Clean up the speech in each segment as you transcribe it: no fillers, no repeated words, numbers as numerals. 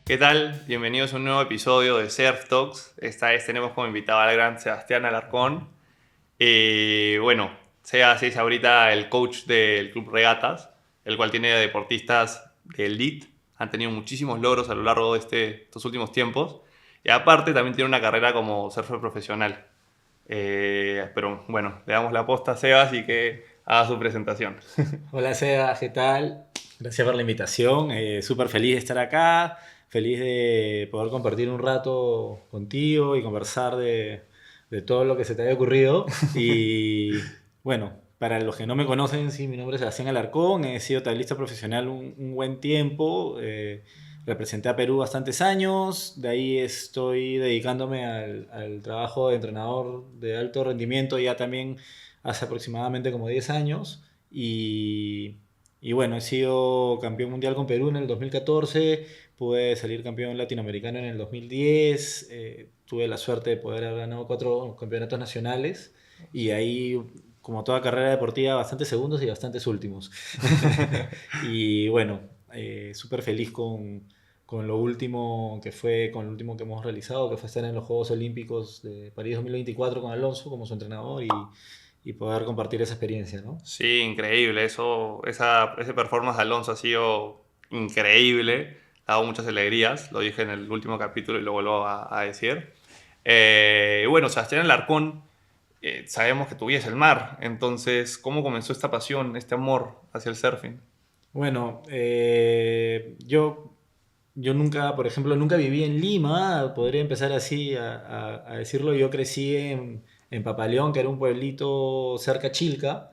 ¿Qué tal? Bienvenidos a un nuevo episodio de Surf Talks. Esta vez tenemos como invitado al gran Sebastián Alarcón. Bueno, Sebas es ahorita el coach del Club Regatas, el cual tiene deportistas de elite. Han tenido muchísimos logros a lo largo de estos últimos tiempos. Y aparte también tiene una carrera como surfer profesional. Pero bueno, le damos la posta a Sebas y que haga su presentación. Hola Seba, ¿qué tal? Gracias por la invitación. Súper feliz de estar acá, feliz de poder compartir un rato contigo y conversar de todo lo que se te haya ocurrido. Y bueno, para los que no me conocen, sí, mi nombre es Sebastián Alarcón, he sido tablista profesional un buen tiempo, representé a Perú bastantes años, de ahí estoy dedicándome al trabajo de entrenador de alto rendimiento ya también hace aproximadamente como 10 años. Y, y bueno, he sido campeón mundial con Perú en el 2014, pude salir campeón latinoamericano en el 2010, tuve la suerte de poder haber ganado 4 campeonatos nacionales y ahí, como toda carrera deportiva, bastantes segundos y bastantes últimos. Y bueno, súper feliz con lo último que fue, con lo último que hemos realizado, que fue estar en los Juegos Olímpicos de París 2024 con Alonso como su entrenador y poder compartir esa experiencia, ¿no? Sí, increíble. Ese performance de Alonso ha sido increíble. Ha dado muchas alegrías. Lo dije en el último capítulo y lo vuelvo a decir. Bueno, Sebastián Alarcón, sabemos que tu vida es el mar. Entonces, ¿cómo comenzó esta pasión, este amor hacia el surfing? Bueno, yo nunca, por ejemplo, nunca viví en Lima, podría empezar así a decirlo. Yo crecí en Papaleón, que era un pueblito cerca a Chilca.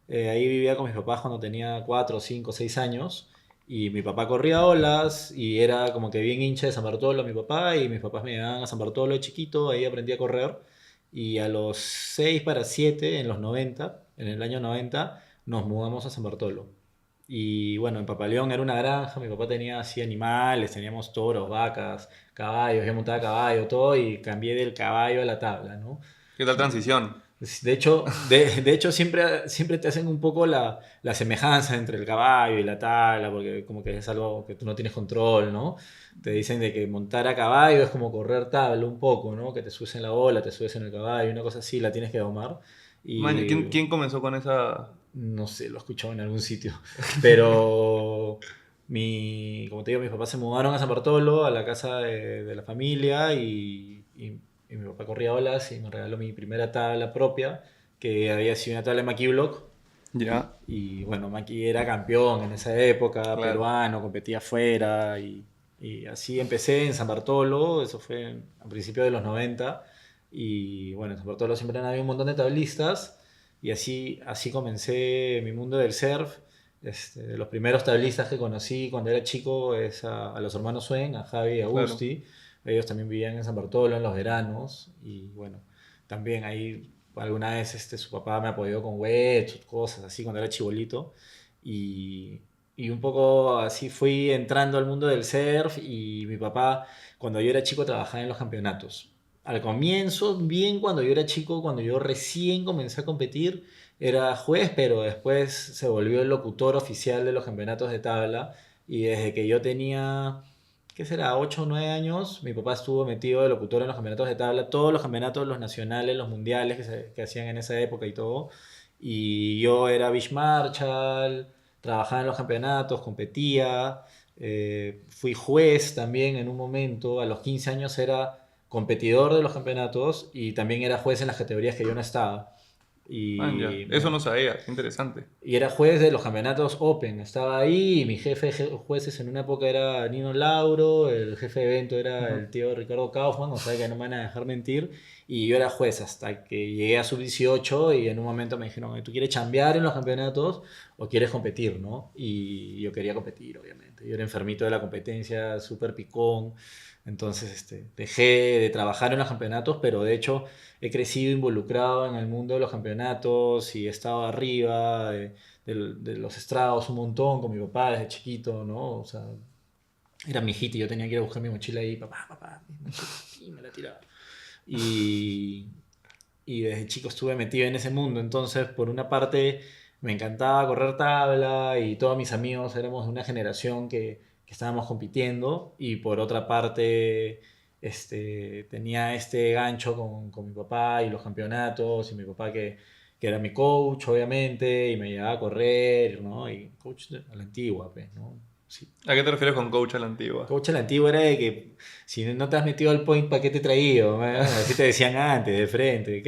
Ahí vivía con mis papás cuando tenía 4, 5, 6 años. Y mi papá corría olas y era como que bien hincha de San Bartolo, mi papá, y mis papás me llevaban a San Bartolo de chiquito, ahí aprendí a correr. Y a los 6 para 7 en los 90, en el año 90, nos mudamos a San Bartolo. Y bueno, en Papaleón era una granja, mi papá tenía así animales, teníamos toros, vacas, caballos, yo montaba caballo, todo, y cambié del caballo a la tabla, ¿no? ¿Qué tal transición? De hecho siempre te hacen un poco la semejanza entre el caballo y la tabla, porque como que es algo que tú no tienes control, ¿no? Te dicen de que montar a caballo es como correr tabla un poco, ¿no? Que te subes en la ola, te subes en el caballo, una cosa así, la tienes que domar. Man, Y ¿quién comenzó con esa? no sé, lo he escuchado en algún sitio. Pero como te digo, mis papás se mudaron a San Bartolo, a la casa de la familia, y mi papá corría olas y me regaló mi primera tabla propia, que había sido una tabla de Maki Block. Ya, Y bueno, Maki era campeón en esa época, claro. peruano, competía afuera, y así empecé en San Bartolo, eso fue a principios de los 90. Y bueno, en San Bartolo siempre han habido un montón de tablistas, y así comencé mi mundo del surf. De los primeros tablistas que conocí cuando era chico es a los hermanos Swen, a Javi y a Claro. Agusty. Ellos también vivían en San Bartolo en los veranos, y bueno, también ahí alguna vez su papá me apoyó con webs, cosas así cuando era chibolito. Y, y un poco así fui entrando al mundo del surf, y mi papá cuando yo era chico trabajaba en los campeonatos. Al comienzo, bien cuando yo era chico, cuando yo recién comencé a competir, era juez, pero después se volvió el locutor oficial de los campeonatos de tabla. Y desde que yo tenía, ¿qué será? 8 o 9 años, mi papá estuvo metido de locutor en los campeonatos de tabla, todos los campeonatos, los nacionales, los mundiales que hacían en esa época y todo. Y yo era Beach Marshall, trabajaba en los campeonatos, competía, fui juez también en un momento, a los 15 años era competidor de los campeonatos y también era juez en las categorías que yo no estaba. Man, ya. Y Eso me, no sabía, qué interesante. y era juez de los campeonatos Open. Estaba ahí y mi jefe de jueces en una época era Nino Lauro, el jefe de evento era Ujú. el tío Ricardo Kaufman, o sea que no me van a dejar mentir. Y yo era juez hasta que llegué a sub-18 y en un momento me dijeron, ¿tú quieres chambear en los campeonatos o quieres competir, no? Y yo quería competir, obviamente. Yo era enfermito de la competencia, súper picón. Entonces dejé de trabajar en los campeonatos, pero de hecho he crecido involucrado en el mundo de los campeonatos y he estado arriba de los estrados un montón con mi papá desde chiquito, ¿no? O sea, era mi hit y yo tenía que ir a buscar mi mochila ahí, papá, papá, mi mochila, y me la tiraba. Y, y desde chico estuve metido en ese mundo, entonces por una parte me encantaba correr tabla y todos mis amigos éramos de una generación que estábamos compitiendo, y por otra parte tenía este gancho con mi papá y los campeonatos, y mi papá que era mi coach, obviamente, y me llevaba a correr, ¿no? Y coach a la antigua, pues, ¿no? Sí. ¿A qué te refieres con coach a la antigua? Coach a la antigua era de que si no te has metido al point, ¿para qué te he traído? ¿No? Así te decían antes, de frente.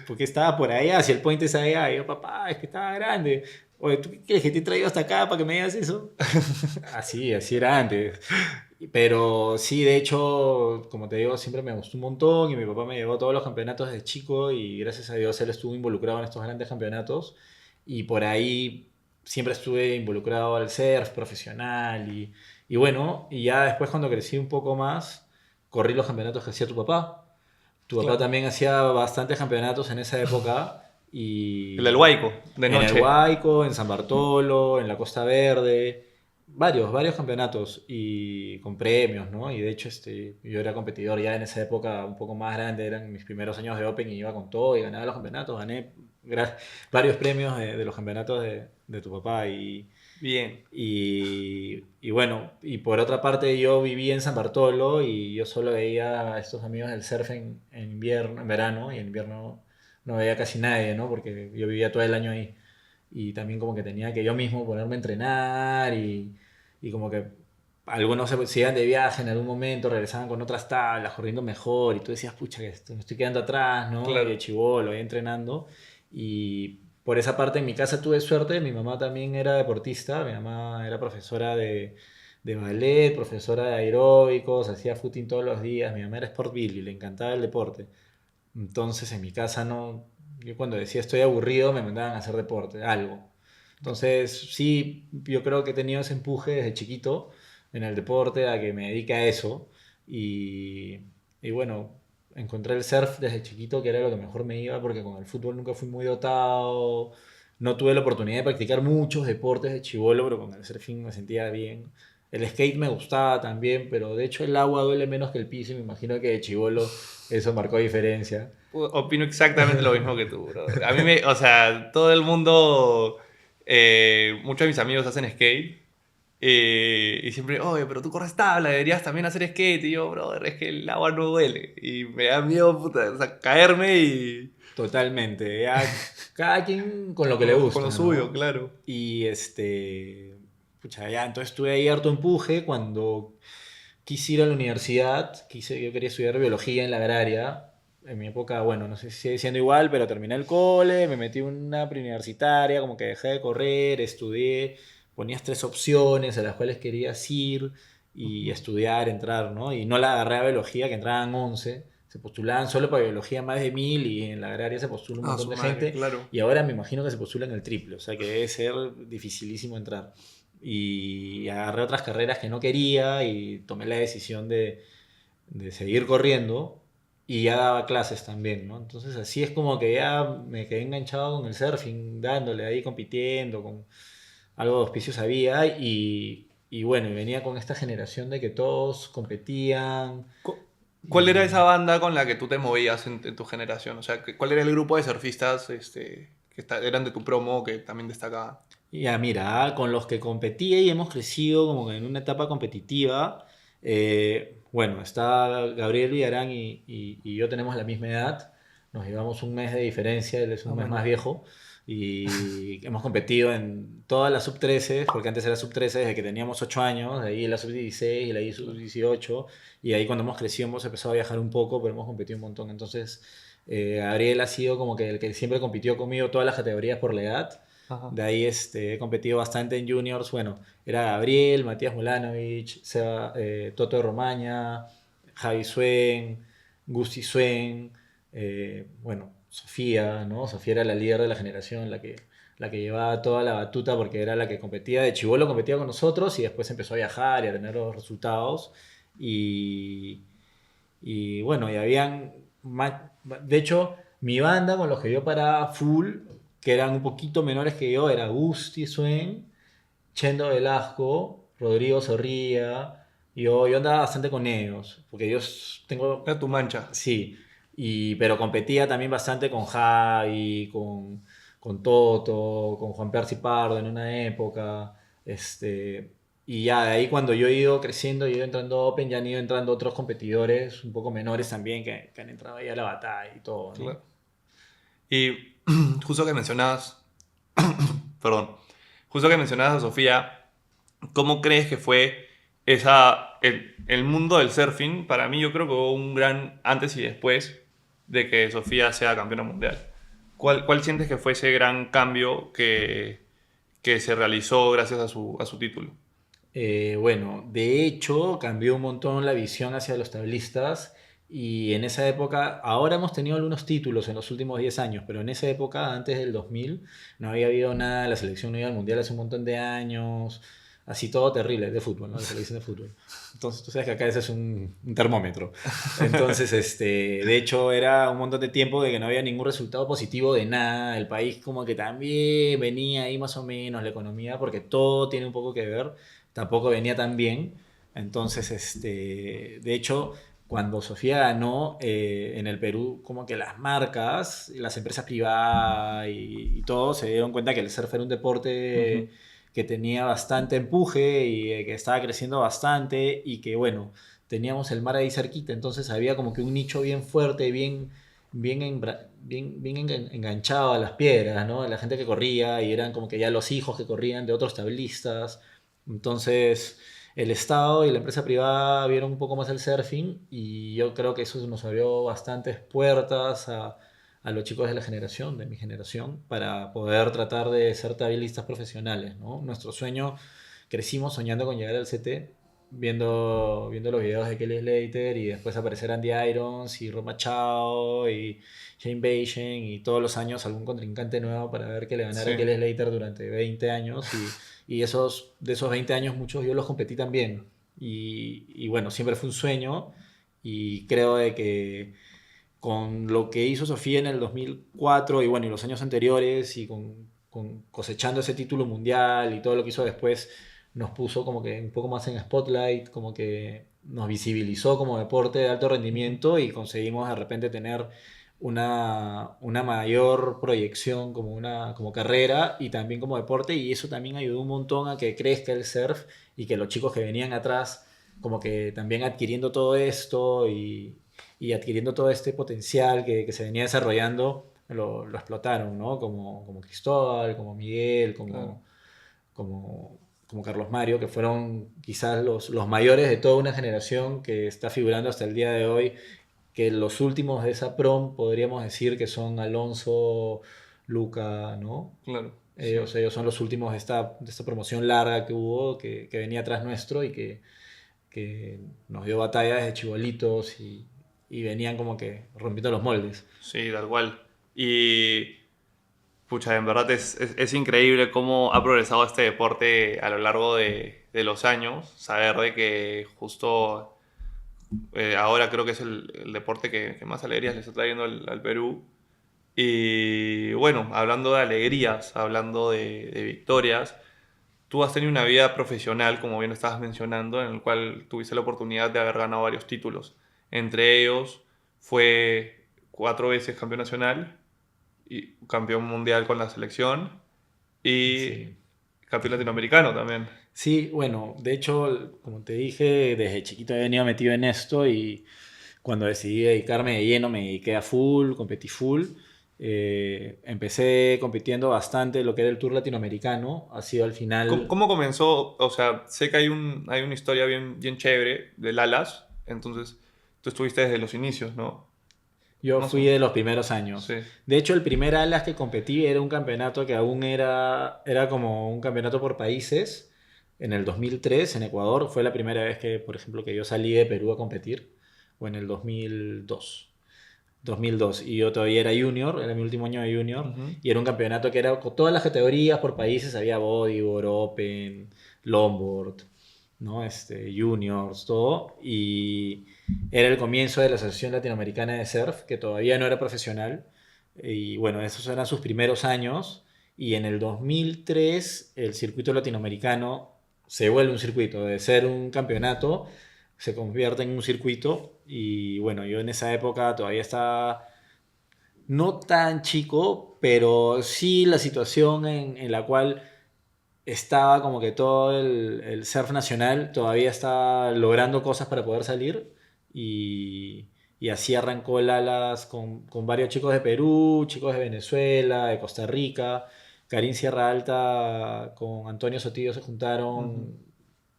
¿Por qué estaba por allá? Si el point es allá. Y yo, papá, es que estaba grande. Oye, ¿tú qué quieres que te he traído hasta acá para que me digas eso? Así era antes. Pero sí, de hecho, como te digo, siempre me gustó un montón y mi papá me llevó a todos los campeonatos desde chico y gracias a Dios él estuvo involucrado en estos grandes campeonatos y por ahí siempre estuve involucrado al surf profesional y bueno, y ya después cuando crecí un poco más, corrí los campeonatos que hacía tu papá. Tu papá Claro. también hacía bastantes campeonatos en esa época El del y Huayco, de en el noche. Huayco, en San Bartolo, en la Costa Verde, varios campeonatos y con premios, ¿no? Y de hecho yo era competidor ya en esa época un poco más grande, eran mis primeros años de Open y iba con todo y ganaba los campeonatos, gané varios premios de los campeonatos de tu papá Bien. y bueno, y por otra parte yo viví en San Bartolo y yo solo veía a estos amigos del surf en invierno, en verano y en invierno no veía casi nadie, ¿no? Porque yo vivía todo el año ahí y también como que tenía que yo mismo ponerme a entrenar y como que algunos se iban de viaje en algún momento, regresaban con otras tablas, corriendo mejor y tú decías, pucha, que me estoy quedando atrás, ¿no? Y de Claro. chibolo, ahí entrenando y por esa parte en mi casa tuve suerte, mi mamá también era deportista, mi mamá era profesora de ballet, profesora de aeróbicos, hacía footing todos los días, mi mamá era sport billy, le encantaba el deporte. Entonces en mi casa no, yo cuando decía estoy aburrido me mandaban a hacer deporte, algo. Entonces sí, yo creo que he tenido ese empuje desde chiquito en el deporte a que me dedique a eso y, y bueno, encontré el surf desde chiquito que era lo que mejor me iba porque con el fútbol nunca fui muy dotado, no tuve la oportunidad de practicar muchos deportes de chibolo, pero con el surfing me sentía bien. El skate me gustaba también, pero de hecho el agua duele menos que el piso y me imagino que de chibolo eso marcó diferencia. Opino exactamente lo mismo que tú, brother. A mí o sea, todo el mundo, muchos de mis amigos hacen skate y siempre, oye, pero tú corres tabla, deberías también hacer skate. Y yo, brother, es que el agua no duele y me da miedo, puta, o sea, caerme y Totalmente. Ya, cada quien con lo que le con lo gusta, suyo, ¿no? claro. Y pucha, ya, entonces tuve ahí harto empuje cuando quise ir a la universidad, yo quería estudiar biología en la agraria. En mi época, bueno, no sé si sigue siendo igual, pero terminé el cole, me metí en una preuniversitaria, como que dejé de correr, estudié, ponías tres opciones a las cuales querías ir y estudiar, entrar, ¿no? Y no la agarré a biología, que entraban 11 se postulaban solo para biología más de 1000 y en la agraria se postula un Ah, montón su de madre, gente claro. y ahora me imagino que se postulan el triple, o sea que debe ser dificilísimo entrar y agarré otras carreras que no quería y tomé la decisión de seguir corriendo y ya daba clases también, ¿no? Entonces así es como que ya me quedé enganchado con el surfing, dándole ahí, compitiendo, con algo de auspicios había y bueno, y venía con esta generación de que todos competían Cu- ¿Cuál era y esa banda con la que tú te movías en tu generación? O sea, ¿cuál era el grupo de surfistas que eran de tu promo que también destacaban? ya, mira, con los que competí y hemos crecido como que en una etapa competitiva. Bueno, está Gabriel Villarán y yo tenemos la misma edad. Nos llevamos un mes de diferencia, él es Ah, un mes más maña. viejo. Y hemos competido en todas las sub 13, porque antes era sub 13 desde que teníamos 8 años, de ahí la sub 16 y la I sub 18. Y ahí cuando hemos crecido hemos empezado a viajar un poco, pero hemos competido un montón. Entonces, Gabriel ha sido como que el que siempre compitió conmigo todas las categorías por la edad. Ajá. De ahí he competido bastante en juniors. Bueno, era Gabriel, Matías Mulanovich, Toto Romaña, Javi Suen, Gusti Suen, bueno, Sofía, ¿no? Sofía era la líder de la generación, la que llevaba toda la batuta porque era la que competía de chibolo, competía con nosotros y después empezó a viajar y a tener los resultados. Y, y bueno, y habían, de hecho, mi banda con los que yo paraba full, que eran un poquito menores que yo, era Gusti Suen, Chendo Velasco, Rodrigo Zorrilla, yo andaba bastante con ellos, porque yo tengo, Era tu mancha. sí, pero competía también bastante con Javi, con Toto, con Juan Percy Pardo en una época, y ya de ahí cuando yo he ido creciendo, he ido entrando a Open, ya han ido entrando otros competidores un poco menores también que han entrado ahí a la batalla y todo, ¿no? Claro. Y justo que mencionabas, perdón, justo que mencionabas a Sofía, ¿cómo crees que fue el mundo del surfing? Para mí yo creo que hubo un gran antes y después de que Sofía sea campeona mundial. ¿Cuál sientes que fue ese gran cambio que se realizó gracias a su título? Bueno, de hecho cambió un montón la visión hacia los tablistas y en esa época, ahora hemos tenido algunos títulos en los últimos 10 años, pero en esa época, antes del 2000, no había habido nada, la selección no iba al mundial hace un montón de años, así todo terrible, de fútbol, ¿no? La selección de fútbol. Entonces, tú sabes que acá ese es un termómetro. Entonces, de hecho, era un montón de tiempo de que no había ningún resultado positivo de nada, el país como que también venía ahí más o menos, la economía, porque todo tiene un poco que ver tampoco venía tan bien. Entonces, de hecho, cuando Sofía ganó en el Perú, como que las marcas, las empresas privadas y todo se dieron cuenta que el surf era un deporte Ujú. que tenía bastante empuje y que estaba creciendo bastante y que, bueno, teníamos el mar ahí cerquita, entonces había como que un nicho bien fuerte, bien enganchado a las piedras, ¿no? La gente que corría y eran como que ya los hijos que corrían de otros tablistas. Entonces, el Estado y la empresa privada vieron un poco más el surfing y yo creo que eso nos abrió bastantes puertas a los chicos de la generación, de mi generación, para poder tratar de ser tablistas profesionales, ¿no? Nuestro sueño, crecimos soñando con llegar al CT, viendo los videos de Kelly Slater y después aparecer Andy Irons y Roma Chao y Shane Beijing y todos los años algún contrincante nuevo para ver que le ganara a Sí, Kelly Slater durante 20 años y de esos 20 años muchos yo los competí también. Y bueno, siempre fue un sueño y creo de que con lo que hizo Sofía en el 2004 y bueno, y los años anteriores y con cosechando ese título mundial y todo lo que hizo después, nos puso como que un poco más en spotlight, como que nos visibilizó como deporte de alto rendimiento y conseguimos de repente tener una mayor proyección como carrera y también como deporte y eso también ayudó un montón a que crezca el surf y que los chicos que venían atrás como que también adquiriendo todo esto y adquiriendo todo este potencial que se venía desarrollando, lo explotaron, ¿no? Como Cristóbal, como Miguel, claro. como Carlos Mario, que fueron quizás los mayores de toda una generación que está figurando hasta el día de hoy, que los últimos de esa prom podríamos decir que son Alonso, Luca, ¿no? Claro, sí. Ellos son los últimos de esta promoción larga que hubo, que venía atrás nuestro y que nos dio batalla desde chibolitos y venían como que rompiendo los moldes. Sí, tal cual. Y, pucha, en verdad es increíble cómo ha progresado este deporte a lo largo de los años. Saber de que justo ahora creo que es el deporte que más alegrías le está trayendo al Perú. Y bueno, hablando de alegrías, hablando de victorias, tú has tenido una vida profesional, como bien estabas mencionando, en el cual tuviste la oportunidad de haber ganado varios títulos. Entre ellos fue 4 veces campeón nacional y campeón mundial con la selección y Sí. campeón latinoamericano también. Sí, bueno, de hecho, como te dije, desde chiquito he venido metido en esto y cuando decidí dedicarme de lleno me dediqué a full, competí full. Empecé compitiendo bastante lo que era el Tour Latinoamericano, ha sido al final. ¿Cómo comenzó? O sea, sé que hay una historia bien chévere del Alas, entonces tú estuviste desde los inicios, ¿no? Yo Más o fui menos. de los primeros años. Sí. De hecho, el primer Alas que competí era un campeonato que aún era como un campeonato por países. En el 2003, en Ecuador, fue la primera vez que, por ejemplo, que yo salí de Perú a competir. O en el 2002. Y yo todavía era junior, era mi último año de junior. Ujú. Y era un campeonato que era con todas las categorías por países. Había bodyboard, open, longboard, ¿no? Juniors, todo. Y era el comienzo de la Asociación Latinoamericana de Surf, que todavía no era profesional. Y bueno, esos eran sus primeros años. Y en el 2003 el circuito latinoamericano se vuelve un circuito. De ser un campeonato, se convierte en un circuito. Y bueno, yo en esa época todavía estaba no tan chico, pero sí la situación en la cual estaba como que todo el surf nacional todavía estaba logrando cosas para poder salir y así arrancó el Alas con varios chicos de Perú, chicos de Venezuela, de Costa Rica. Karim Sierra Alta con Antonio Sotillo se Ujú. juntaron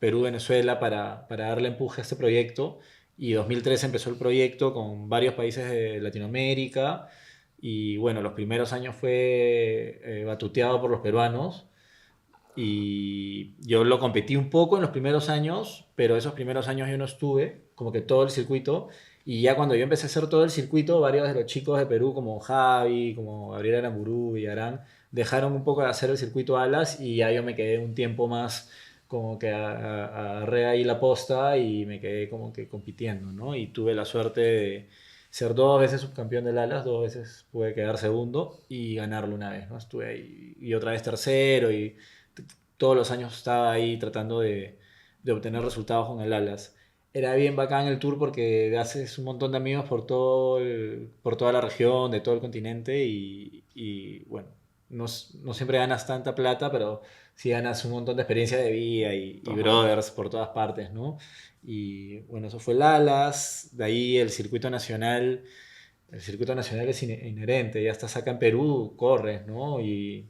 Perú-Venezuela para darle empuje a este proyecto y 2013 empezó el proyecto con varios países de Latinoamérica y bueno, los primeros años fue batuteado por los peruanos y yo lo competí un poco en los primeros años, pero esos primeros años yo no estuve, como que todo el circuito. Y ya cuando yo empecé a hacer todo el circuito, varios de los chicos de Perú, como Javi, como Gabriel Aramburu y Arán, dejaron un poco de hacer el circuito alas y ya yo me quedé un tiempo más como que agarré ahí la posta y me quedé como que compitiendo, ¿no? Y tuve la suerte de ser dos veces subcampeón del alas, dos veces pude quedar segundo y ganarlo una vez, ¿no? Estuve ahí y otra vez tercero y todos los años estaba ahí tratando de obtener resultados con el Alas. Era bien bacán el tour porque haces un montón de amigos por, por toda la región, de todo el continente y bueno, no, no siempre ganas tanta plata, pero sí ganas un montón de experiencia de vida y Ajá. brothers por todas partes, ¿no? Y bueno, eso fue el Alas, de ahí el circuito nacional es inherente, ya estás acá en Perú, corres, ¿no? Y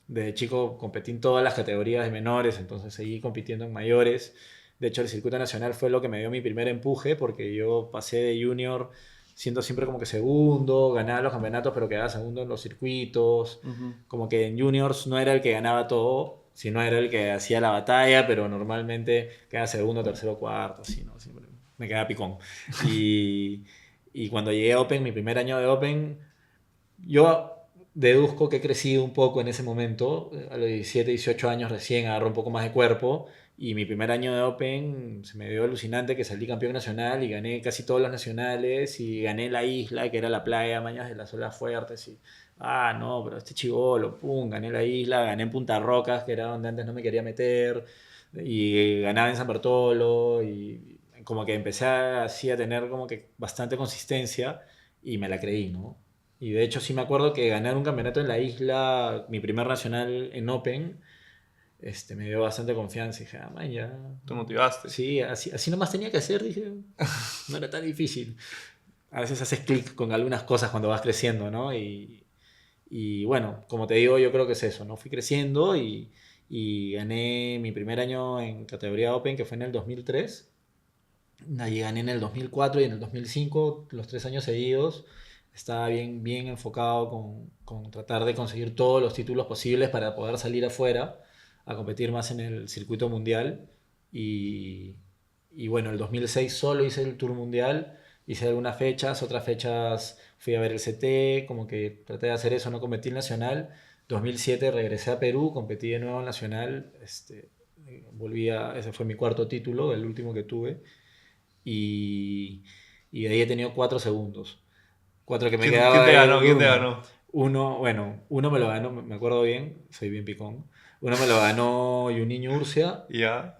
desde chico competí en todas las categorías de menores, entonces seguí compitiendo en mayores. De hecho, el circuito nacional fue lo que me dio mi primer empuje, porque yo pasé de junior siendo siempre como que segundo, ganaba los campeonatos, pero quedaba segundo en los circuitos. Ujú. Como que en juniors no era el que ganaba todo, sino era el que hacía la batalla, pero normalmente quedaba segundo, tercero, cuarto, así, ¿no? Siempre me quedaba picón. Y, y cuando llegué a Open, mi primer año de Open, yo deduzco que he crecido un poco en ese momento. A los 17, 18 años recién agarré un poco más de cuerpo. Y mi primer año de Open se me dio alucinante que salí campeón nacional y gané casi todos los nacionales. Y gané la isla, que era la playa, Mañas de las Olas Fuertes. Y, no, pero este chivolo, pum, gané la isla. Gané en Punta Rocas, que era donde antes no me quería meter. Y ganaba en San Bartolo. Y como que empecé así a tener como que bastante consistencia. Y me la creí, ¿no? Y de hecho sí me acuerdo que ganar un campeonato en la isla, mi primer nacional en Open, me dio bastante confianza. Y dije, man, ya. Te motivaste. Sí, así nomás tenía que hacer, dije, no era tan difícil. A veces haces clic con algunas cosas cuando vas creciendo, ¿no? Y bueno, como te digo, yo creo que es eso, ¿no? Fui creciendo y gané mi primer año en categoría Open, que fue en el 2003. Ahí gané en el 2004 y en el 2005, los 3 años seguidos. Estaba bien, bien enfocado con tratar de conseguir todos los títulos posibles para poder salir afuera a competir más en el circuito mundial. Y, y bueno, el 2006 solo hice el Tour Mundial, hice algunas fechas, otras fechas fui a ver el CT, como que traté de hacer eso, no competí en Nacional. 2007 regresé a Perú, competí de nuevo en Nacional, ese fue mi cuarto título, el último que tuve y, y de ahí he tenido 4 segundos. Cuatro que me ¿Quién quedaba te ahí ganó? de ¿Quién te uno. ganó? Uno me lo ganó, me acuerdo bien, soy bien picón. Uno me lo ganó Juninho Urcia, Ya.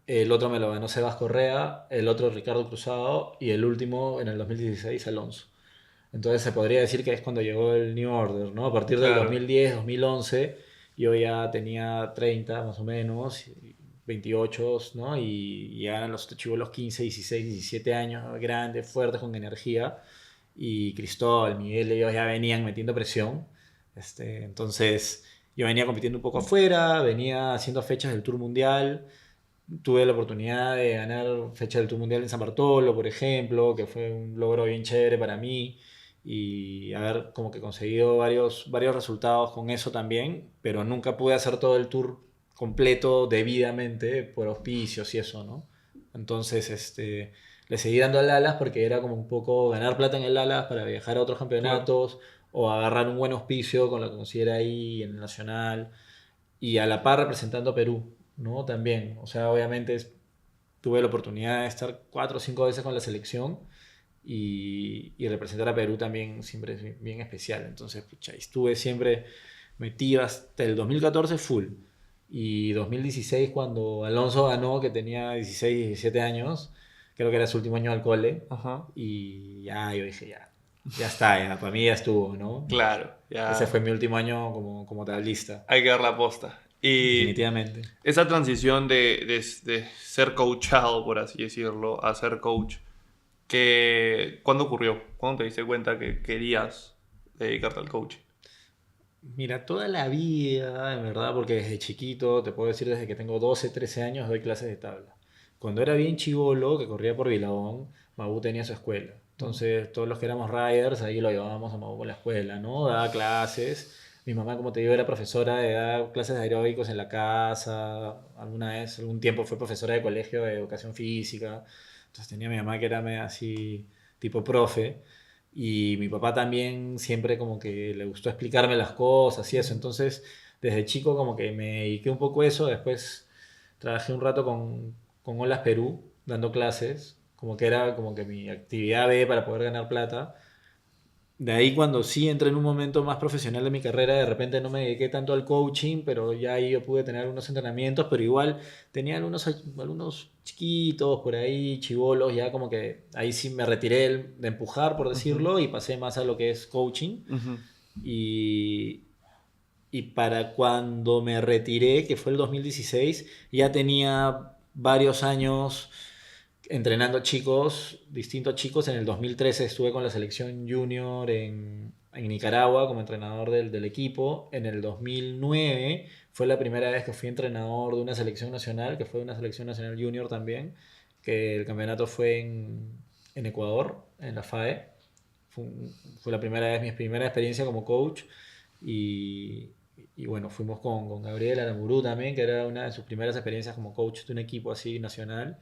el otro me lo ganó Sebas Correa, el otro Ricardo Cruzado y el último en el 2016 Alonso. Entonces se podría decir que es cuando llegó el New Order, ¿no? A partir del Claro. 2010, 2011, yo ya tenía 30 más o menos, 28, ¿no? Y ya eran los chivolos 15, 16, 17 años, grandes, fuertes, con energía. Y Cristóbal, Miguel, ellos ya venían metiendo presión. Entonces yo venía compitiendo un poco afuera, venía haciendo fechas del Tour Mundial. Tuve la oportunidad de ganar fecha del Tour Mundial en San Bartolo, por ejemplo, que fue un logro bien chévere para mí y haber como que conseguido varios resultados con eso también, pero nunca pude hacer todo el tour completo debidamente por auspicios y eso, ¿no? Entonces, le seguí dando al Alas porque era como un poco ganar plata en el Alas para viajar a otros Claro. campeonatos o agarrar un buen auspicio con lo que consiguiera ahí en el Nacional y a la par representando a Perú, ¿no? También, o sea, obviamente tuve la oportunidad de estar 4 o 5 veces con la selección y representar a Perú también siempre es bien, bien especial. Entonces, pucha, estuve siempre metido hasta el 2014 full. Y 2016 cuando Alonso ganó, que tenía 16, 17 años, creo que era su último año al cole, Ajá. y ya yo dije, ya está, para mí ya estuvo, ¿no? Claro. Ese Ya. fue mi último año como tablista. Hay que dar la posta. Y definitivamente. esa transición de ser coachado, por así decirlo, a ser coach, ¿cuándo ocurrió? ¿Cuándo te diste cuenta que querías dedicarte al coaching? Mira, toda la vida, en verdad, porque desde chiquito, te puedo decir desde que tengo 12 13 años, doy clases de tabla. Cuando era bien chivolo, que corría por Vilabón, Mabu tenía su escuela. Entonces, todos los que éramos riders, ahí lo llevábamos a Mabu a la escuela, ¿no? Daba clases. Mi mamá, como te digo, era profesora de dar clases de aeróbicos en la casa. Alguna vez, algún tiempo fue profesora de colegio de educación física. Entonces, tenía a mi mamá que era medio así, tipo profe. Y mi papá también siempre como que le gustó explicarme las cosas y eso. Entonces, desde chico como que me dediqué un poco a eso. Después trabajé un rato con Olas Perú, dando clases. Como que era como que mi actividad B para poder ganar plata. De ahí cuando sí entré en un momento más profesional de mi carrera, de repente no me dediqué tanto al coaching, pero ya ahí yo pude tener algunos entrenamientos, pero igual tenía algunos chiquitos por ahí, chivolos, ya como que ahí sí me retiré de empujar, por Ujú, decirlo, y pasé más a lo que es coaching. ujú. Y, y para cuando me retiré, que fue el 2016, ya tenía varios años entrenando chicos, distintos chicos. En el 2013 estuve con la selección junior en Nicaragua como entrenador del equipo. En el 2009 fue la primera vez que fui entrenador de una selección nacional, que fue una selección nacional junior también, que el campeonato fue en Ecuador, en la FAE. Fue, fue la primera vez, mi primera experiencia como coach. Y, y bueno, fuimos con Gabriel Aramburu también, que era una de sus primeras experiencias como coach de un equipo así nacional.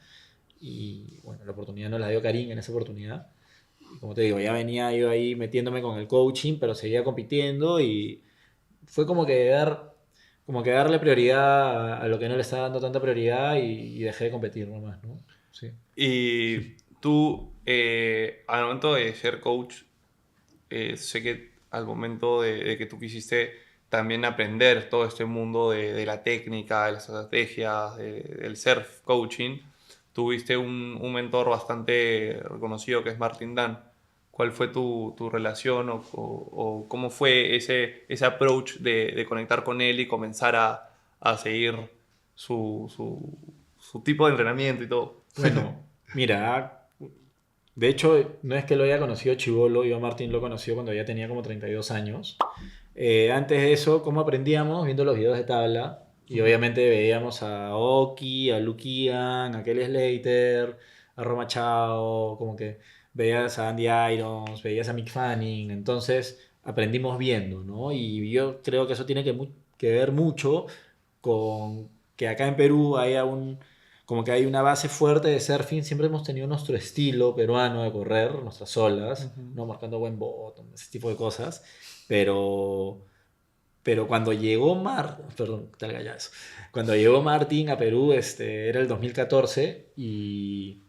Y bueno, la oportunidad nos la dio Karim en esa oportunidad. Y como te digo, ya venía yo ahí metiéndome con el coaching, pero seguía compitiendo y fue como que darle prioridad a lo que no le estaba dando tanta prioridad y dejé de competir nomás, ¿no? Sí. Y tú, al momento de ser coach, sé que al momento de que tú quisiste también aprender todo este mundo de la técnica, de las estrategias, del surf coaching, tuviste un mentor bastante reconocido que es Martin Dan. ¿Cuál fue tu relación o cómo fue ese approach de conectar con él y comenzar a seguir su tipo de entrenamiento y todo? Bueno, mira, de hecho, no es que lo haya conocido chivolo, yo a Martín lo conoció cuando ya tenía como 32 años. Antes de eso, ¿cómo aprendíamos? Viendo los videos de tabla. Y Ujú. obviamente veíamos a Oki, a Lukian, a Kelly Slater, a Roma Chao, como que veías a Andy Irons, veías a Mick Fanning. Entonces aprendimos viendo, ¿no? Y yo creo que eso tiene que ver mucho con que acá en Perú haya como que hay una base fuerte de surfing. Siempre hemos tenido nuestro estilo peruano de correr, nuestras olas, Ujú. ¿no? Marcando buen bottom, ese tipo de cosas. Pero, pero cuando llegó perdón, talga ya eso. Cuando llegó Martín a Perú, era el 2014 y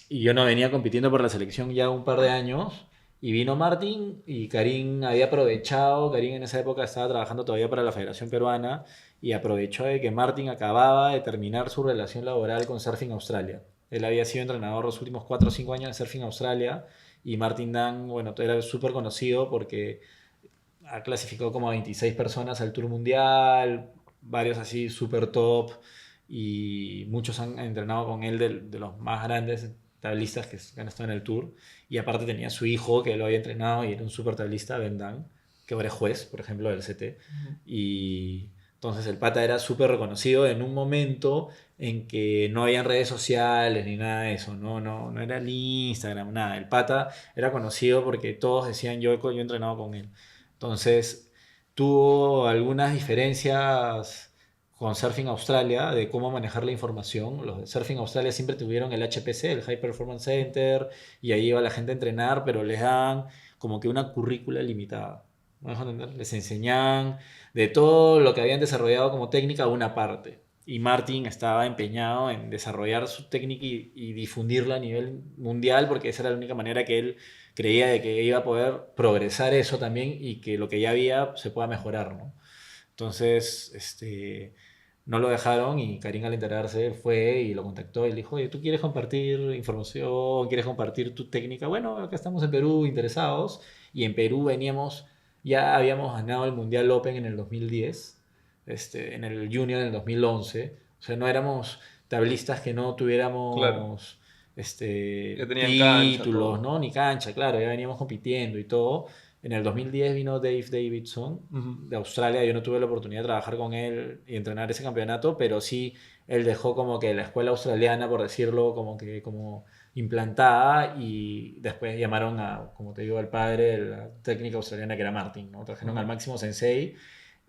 yo no venía compitiendo por la selección ya un par de años. Y vino Martín y Karim había aprovechado, Karim en esa época estaba trabajando todavía para la Federación Peruana y aprovechó de que Martín acababa de terminar su relación laboral con Surfing Australia. Él había sido entrenador los últimos 4 o 5 años de Surfing Australia y Martín Dan, bueno, era súper conocido porque ha clasificado como a 26 personas al Tour Mundial, varios así super top, y muchos han entrenado con él de los más grandes tablistas que han estado en el Tour. Y aparte tenía su hijo que lo había entrenado y era un super tablista, Ben Dan, que ahora es juez, por ejemplo, del CT. Ujú. Y entonces el pata era súper reconocido en un momento en que no habían redes sociales ni nada de eso, no era ni Instagram, nada. El pata era conocido porque todos decían yo he entrenado con él. Entonces, tuvo algunas diferencias con Surfing Australia de cómo manejar la información. Los de Surfing Australia siempre tuvieron el HPC, el High Performance Center, y ahí iba la gente a entrenar, pero les dan como que una currícula limitada. ¿Me dejo entender? Les enseñaban de todo lo que habían desarrollado como técnica una parte. Y Martin estaba empeñado en desarrollar su técnica y difundirla a nivel mundial porque esa era la única manera que él creía de que iba a poder progresar eso también y que lo que ya había se pueda mejorar, ¿no? Entonces, no lo dejaron y Karim al enterarse fue y lo contactó y le dijo, oye, ¿tú quieres compartir información? ¿Quieres compartir tu técnica? Bueno, acá estamos en Perú interesados y en Perú ya habíamos ganado el Mundial Open en el 2010. en el Junior en el 2011. O sea, no éramos tablistas que no tuviéramos Claro. Ya tenían cancha, títulos, todo. ¿no? Ni cancha, claro, ya veníamos compitiendo y todo. En el 2010 vino Dave Davidson Ujú. de Australia. Yo no tuve la oportunidad de trabajar con él y entrenar ese campeonato, pero sí él dejó como que la escuela australiana, por decirlo, como que como implantada, y después llamaron a, como te digo, al padre de la técnica australiana, que era Martin, ¿no? Trajeron al Ujú. máximo sensei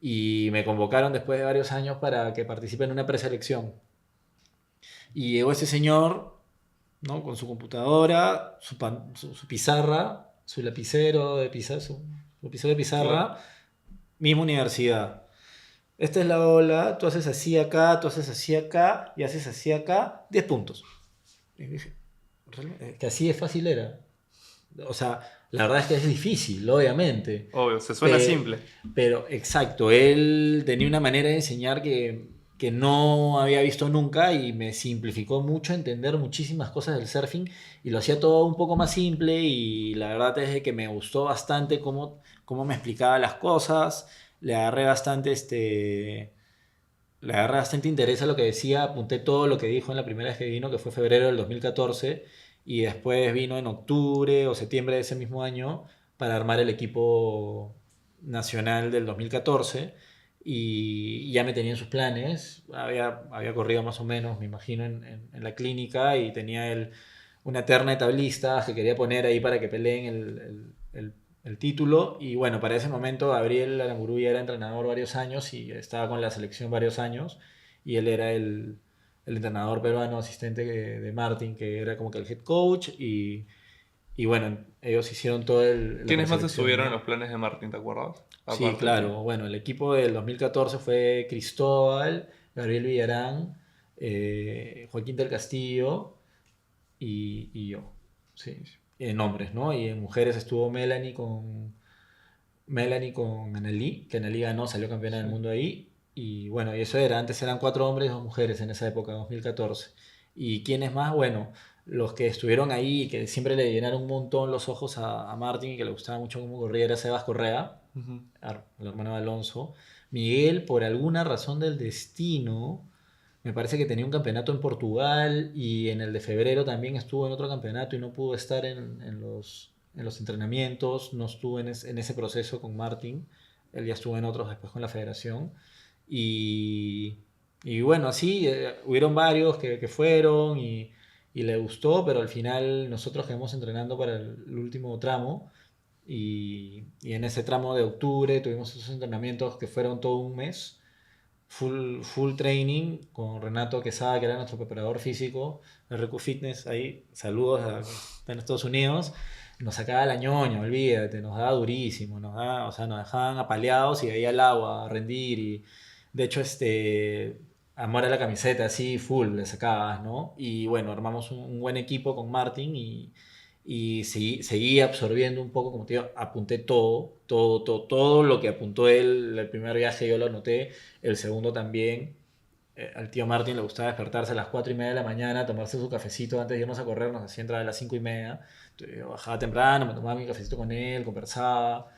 y me convocaron después de varios años para que participe en una preselección. Y llegó ese señor, ¿no? Con su computadora, su pizarra, su lapicero de pizarra, su lapicero de Claro. pizarra, misma universidad. Esta es la ola, tú haces así acá, tú haces así acá y haces así acá, 10 puntos. Y dije, que así de fácil era. O sea, la verdad es que es difícil, obviamente. Obvio, se suena Pe- simple. Pero, exacto, él tenía una manera de enseñar que no había visto nunca, y me simplificó mucho entender muchísimas cosas del surfing, y lo hacía todo un poco más simple, y la verdad es de que me gustó bastante cómo me explicaba las cosas. Le agarré bastante le agarré bastante interés a lo que decía, apunté todo lo que dijo en la primera vez que vino, que fue febrero del 2014, y después vino en octubre o septiembre de ese mismo año para armar el equipo nacional del 2014, y ya me tenía en sus planes. Había corrido más o menos, me imagino, en la clínica, y tenía una terna de tablistas que quería poner ahí para que peleen el título. Y bueno, para ese momento Gabriel Aramburu ya era entrenador varios años y estaba con la selección varios años, y él era el entrenador peruano asistente de Martin, que era como que el head coach, y bueno, ellos hicieron toda la ¿Quiénes más preselección, estuvieron en ¿no? los planes de Martin, te acuerdas? Sí, Aparte de ti. claro. Bueno, el equipo del 2014 fue Cristóbal, Gabriel Villarán, Joaquín del Castillo y yo. Sí, en hombres, ¿no? Y en mujeres estuvo Melanie con Annalí, que Annalí ganó, salió campeona del Sí. mundo ahí. Y bueno, y eso era, antes eran 4 hombres y 2 mujeres en esa época, 2014. ¿Y quiénes más? Bueno, los que estuvieron ahí y que siempre le llenaron un montón los ojos a Martin, y que le gustaba mucho cómo corría, era Sebas Correa, Ujú. el hermano de Alonso. Miguel, por alguna razón del destino, me parece que tenía un campeonato en Portugal, y en el de febrero también estuvo en otro campeonato y no pudo estar en los entrenamientos, no estuvo en ese proceso con Martin. Él ya estuvo en otros después con la federación. Y, y bueno, así hubieron varios que fueron, y le gustó, pero al final nosotros quedamos entrenando para el último tramo, y en ese tramo de octubre tuvimos esos entrenamientos que fueron todo un mes, full training con Renato Quesada, que era nuestro preparador físico, RQ Fitness, ahí, saludos está en Estados Unidos. Nos sacaba la ñoña, olvídate, nos daba durísimo, o sea, nos dejaban apaleados y ahí al agua a rendir. Y de hecho, amor a la camiseta, así, full, le sacabas, ¿no? Y bueno, armamos un buen equipo con Martin, y seguí absorbiendo un poco, como te digo, apunté todo, todo, todo, todo lo que apuntó él. El primer viaje yo lo anoté, el segundo también. Al tío Martin le gustaba despertarse a las 4:30 de la mañana, tomarse su cafecito antes de irnos a correr, nos hacía entrar a las 5:30. Entonces, yo bajaba temprano, me tomaba mi cafecito con él, conversaba.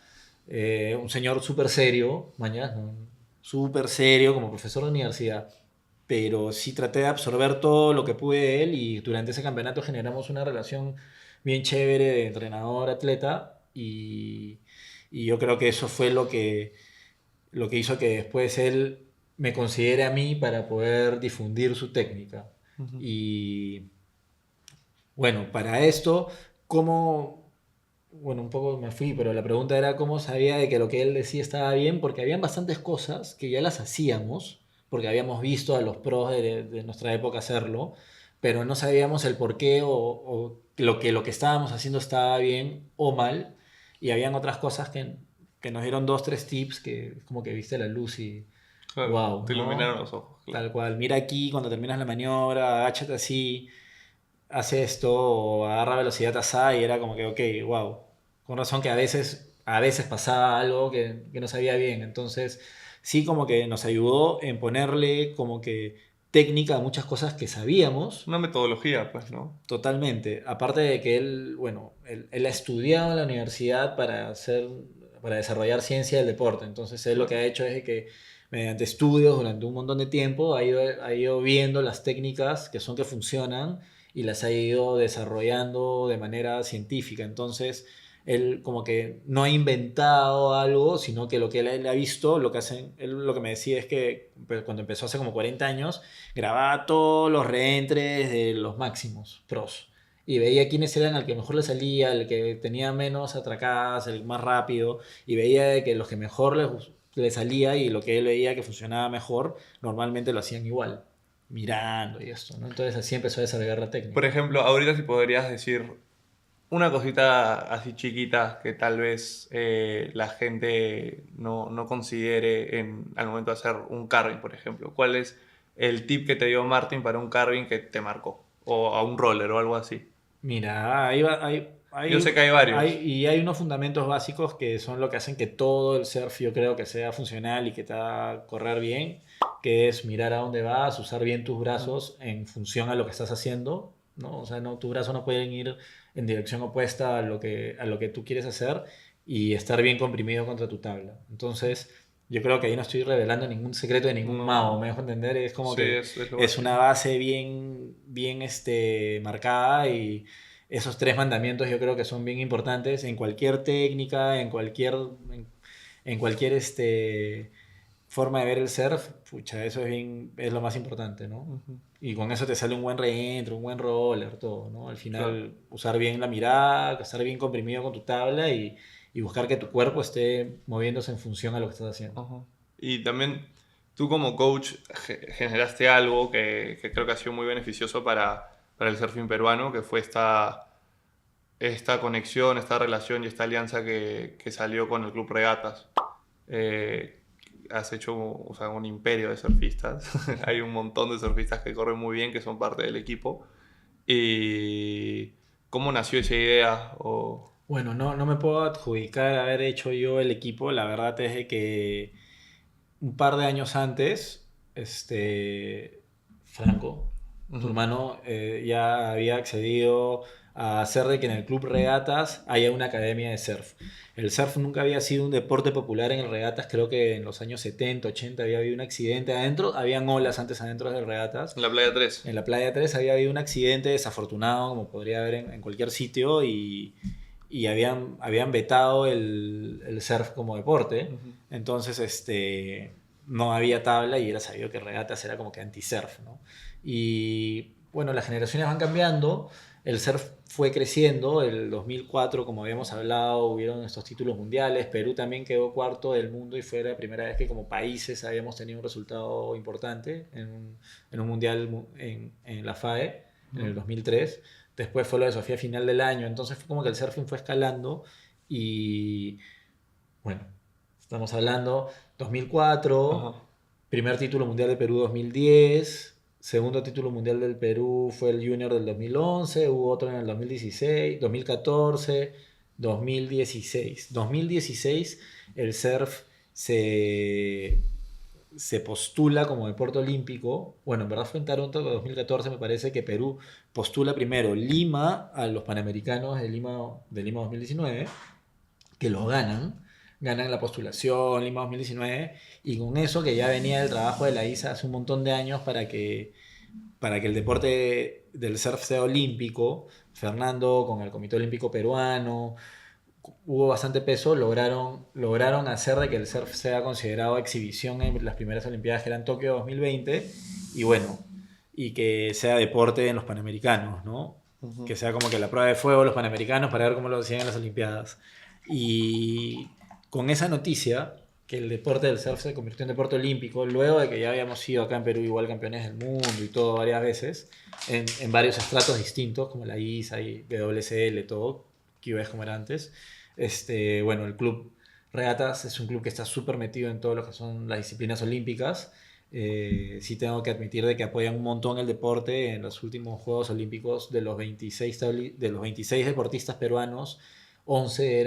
Un señor súper serio, mañana, ¿no? Súper serio como profesor de universidad, pero sí traté de absorber todo lo que pude de él, y durante ese campeonato generamos una relación bien chévere de entrenador-atleta, y yo creo que eso fue lo que hizo que después él me considere a mí para poder difundir su técnica. Ujú. Y bueno, para esto, ¿cómo? Bueno, un poco me fui, pero la pregunta era cómo sabía de que lo que él decía estaba bien, porque habían bastantes cosas que ya las hacíamos, porque habíamos visto a los pros de nuestra época hacerlo, pero no sabíamos el por qué, o lo que estábamos haciendo estaba bien o mal, y habían otras cosas que nos dieron dos, tres tips que como que viste la luz y Claro, wow, te iluminaron ¿no? los ojos, claro. Tal cual, mira aquí cuando terminas la maniobra, agáchate así, hace esto o agarra velocidad asá, y era como que, ok, wow. Con razón que a veces pasaba algo que no sabía bien. Entonces, sí, como que nos ayudó en ponerle como que técnica a muchas cosas que sabíamos. Una metodología, pues, ¿no? Totalmente. Aparte de que él, bueno, él ha estudiado en la universidad para desarrollar ciencia del deporte. Entonces, él lo que Claro. ha hecho es que mediante estudios durante un montón de tiempo, ha ido viendo las técnicas que funcionan y las ha ido desarrollando de manera científica. Entonces, él como que no ha inventado algo, sino que lo que él ha visto, lo que hacen, él lo que me decía es que pues, cuando empezó hace como 40 años, grababa todos los reentres de los máximos pros. Y veía quiénes eran el que mejor le salía, el que tenía menos atracadas, el más rápido, y veía que los que mejor le salía y lo que él veía que funcionaba mejor, normalmente lo hacían igual, mirando y esto, ¿no? Entonces así empezó a desarrollar la Por técnica. ejemplo, ahorita si podrías decir una cosita así chiquita que tal vez la gente no considere al momento de hacer un carving, por ejemplo. ¿Cuál es el tip que te dio Martin para un carving que te marcó? O a un roller o algo así. Mira, Yo sé que hay varios. y hay unos fundamentos básicos que son lo que hacen que todo el surf yo creo que sea funcional y que te haga correr bien, que es mirar a dónde vas, usar bien tus brazos en función a lo que estás haciendo, ¿no? O sea, no, tus brazos no pueden ir en dirección opuesta a lo que tú quieres hacer y estar bien comprimido contra tu tabla. Entonces, yo creo que ahí no estoy revelando ningún secreto de ningún mago, No, me dejo entender, es como sí, que es lo es una básico. base bien marcada y esos tres mandamientos yo creo que son bien importantes en cualquier técnica, en cualquier forma de ver el surf, pucha, eso es lo más importante, ¿no? Ujú, Y con eso te sale un buen reentro, un buen roller, todo, ¿no? Al claro. final, usar bien la mirada, estar bien comprimido con tu tabla y buscar que tu cuerpo esté moviéndose en función a lo que estás haciendo. Ajá. Y también tú como coach generaste algo que creo que ha sido muy beneficioso para el surfing peruano, que fue esta conexión, esta relación y esta alianza que salió con el Club Regatas. Eh, Has hecho, o sea, un imperio de surfistas. Hay un montón de surfistas que corren muy bien, que son parte del equipo. ¿Y cómo nació esa idea? Bueno, no me puedo adjudicar haber hecho yo el equipo, la verdad es de que un par de años antes, Franco, tu Ujú. hermano, ya había accedido a hacer de que en el Club Regatas haya una academia de surf. El surf nunca había sido un deporte popular en el Regatas, creo que en los años 70, 80 había habido un accidente adentro, habían olas antes adentro del Regatas. En la Playa 3. En la Playa 3 había habido un accidente desafortunado, como podría haber en cualquier sitio, y habían vetado el surf como deporte. Ujú. Entonces, no había tabla y era sabido que regatas era como que anti-surf, ¿no? Y bueno, las generaciones van cambiando, el surf fue creciendo, el 2004, como habíamos hablado, hubieron estos títulos mundiales, Perú también quedó cuarto del mundo y fue la primera vez que como países habíamos tenido un resultado importante en un mundial en la FAE en el Ujú. 2003. Después fue lo de Sofía final del año, entonces fue como que el surfing fue escalando y bueno, estamos hablando 2004, Ajá. primer título mundial de Perú 2010, segundo título mundial del Perú fue el Junior del 2011, hubo otro en el 2016, 2014, 2016. 2016 el surf se, se postula como deporte olímpico. Bueno, en verdad fue en Toronto en 2014, me parece que Perú postula primero Lima a los Panamericanos de Lima 2019 que lo ganan la postulación Lima 2019 y con eso que ya venía el trabajo de la ISA hace un montón de años para que el deporte del surf sea olímpico, Fernando con el Comité Olímpico Peruano, hubo bastante peso, lograron hacer de que el surf sea considerado exhibición en las primeras Olimpiadas que eran Tokio 2020 y bueno, y que sea deporte en los Panamericanos, ¿no? Ujú. Que sea como que la prueba de fuego de los Panamericanos para ver cómo lo hacían en las Olimpiadas. Y con esa noticia, que el deporte del surf se convirtió en deporte olímpico, luego de que ya habíamos sido acá en Perú igual campeones del mundo y todo varias veces, en varios estratos distintos, como la ISA y WSL, todo, QS como era antes, bueno, el club Regatas es un club que está súper metido en todo lo que son las disciplinas olímpicas. Sí tengo que admitir de que apoyan un montón el deporte en los últimos Juegos Olímpicos de los 26 deportistas peruanos, 11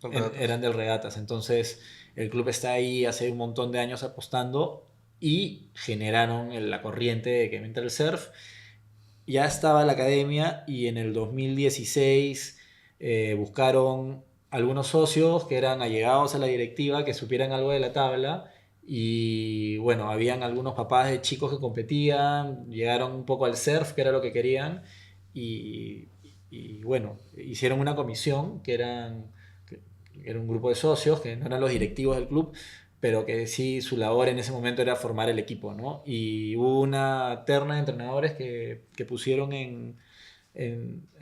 Son regatas. eran del Regatas. Entonces el club está ahí hace un montón de años apostando y generaron la corriente de que entra el surf. Ya estaba la academia y en el 2016 buscaron algunos socios que eran allegados a la directiva, que supieran algo de la tabla Y bueno, habían algunos papás de chicos que competían, llegaron un poco al surf, que era lo que querían, y, y bueno, hicieron una comisión que era un grupo de socios, que no eran los directivos del club, pero que sí su labor en ese momento era formar el equipo, ¿no? Y hubo una terna de entrenadores que pusieron en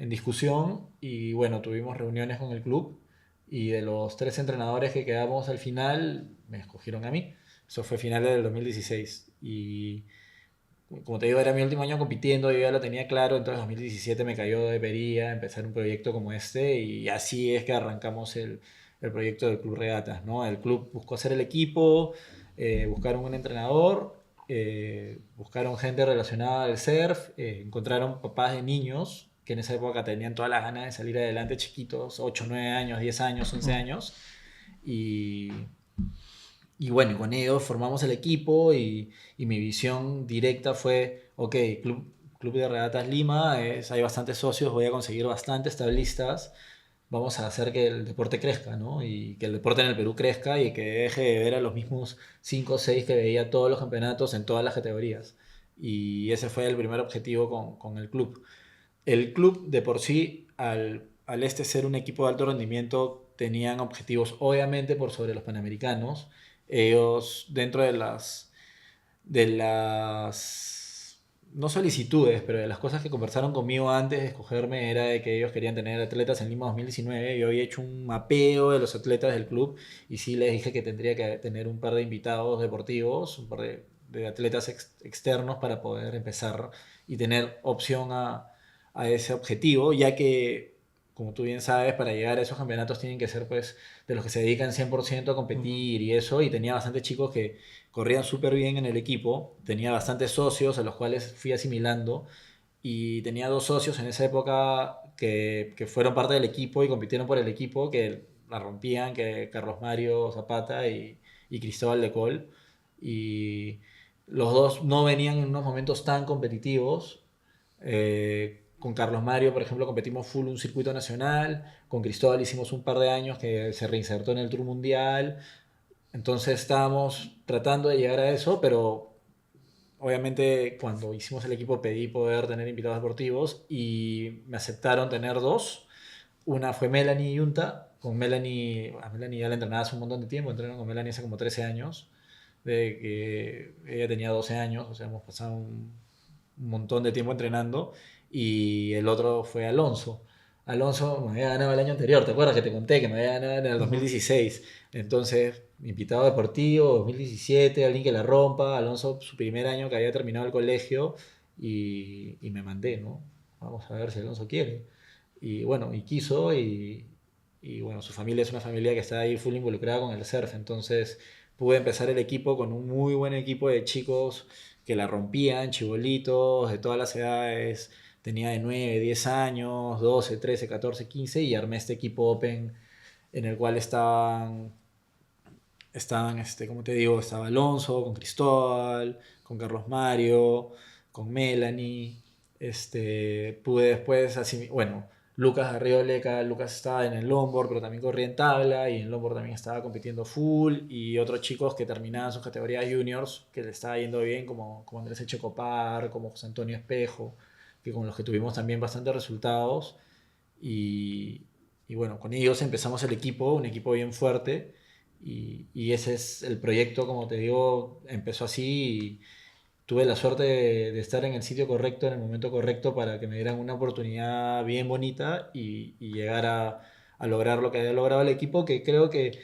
discusión y bueno, tuvimos reuniones con el club y de los 3 entrenadores que quedamos al final, me escogieron a mí. Eso fue finales del 2016 y como te digo, era mi último año compitiendo, yo ya lo tenía claro, entonces 2017 me cayó de pería empezar un proyecto como este y así es que arrancamos el proyecto del Club Regatas, ¿no? El club buscó hacer el equipo, buscaron un entrenador, buscaron gente relacionada al surf, encontraron papás de niños que en esa época tenían todas las ganas de salir adelante, chiquitos, 8 9 años, 10 años, 11 años, y y bueno, con ellos formamos el equipo y mi visión directa fue, ok, Club de Regatas Lima, hay bastantes socios, voy a conseguir bastantes tablistas, vamos a hacer que el deporte crezca, ¿no? Y que el deporte en el Perú crezca y que deje de ver a los mismos 5 o 6 que veía todos los campeonatos en todas las categorías. Y ese fue el primer objetivo con el club. El club de por sí, al este ser un equipo de alto rendimiento, tenían objetivos obviamente por sobre los panamericanos. Ellos dentro de las no solicitudes, pero de las cosas que conversaron conmigo antes de escogerme era de que ellos querían tener atletas en Lima 2019. Yo había hecho un mapeo de los atletas del club y sí les dije que tendría que tener un par de invitados deportivos, un par de atletas externos para poder empezar y tener opción a ese objetivo, ya que, como tú bien sabes, para llegar a esos campeonatos tienen que ser pues de los que se dedican 100% a competir y eso, y tenía bastantes chicos que corrían súper bien en el equipo, tenía bastantes socios a los cuales fui asimilando y tenía 2 socios en esa época que fueron parte del equipo y compitieron por el equipo, que la rompían, que Carlos Mario Zapata y Cristóbal de Col. Y los dos no venían en unos momentos tan competitivos. Con Carlos Mario, por ejemplo, competimos full un circuito nacional. Con Cristóbal hicimos un par de años que se reinsertó en el Tour Mundial. Entonces estábamos tratando de llegar a eso, pero obviamente cuando hicimos el equipo pedí poder tener invitados deportivos y me aceptaron tener 2. Una fue Melanie Yunta. Con Melanie, a Melanie ya la entrenaba hace un montón de tiempo, entreno con Melanie hace como 13 años, de que ella tenía 12 años, o sea, hemos pasado un montón de tiempo entrenando. Y el otro fue Alonso. Alonso me había ganado el año anterior, ¿te acuerdas que te conté que me había ganado en el Ujú. 2016? Entonces, invitado deportivo, 2017, alguien que la rompa. Alonso, su primer año que había terminado el colegio, y me mandé, ¿no? Vamos a ver si Alonso quiere. Y bueno, y quiso, y bueno, su familia es una familia que está ahí full involucrada con el surf, entonces pude empezar el equipo con un muy buen equipo de chicos que la rompían, chibolitos, de todas las edades, tenía de 9 10 años, 12 13 14 15 y armé este equipo Open en el cual estaban como te digo, estaba Alonso, con Cristóbal, con Carlos Mario, con Melanie. Pude después, así, bueno, Lucas Arrioleca, Lucas estaba en el longboard, pero también corría en tabla, y en longboard también estaba compitiendo full, y otros chicos que terminaban sus categorías juniors, que le estaba yendo bien, como Andrés Echecopar, como José Antonio Espejo, que con los que tuvimos también bastantes resultados, y, y bueno, con ellos empezamos el equipo, un equipo bien fuerte, y ese es el proyecto, como te digo, empezó así y tuve la suerte de estar en el sitio correcto, en el momento correcto, para que me dieran una oportunidad bien bonita y llegar a lograr lo que había logrado el equipo, que creo que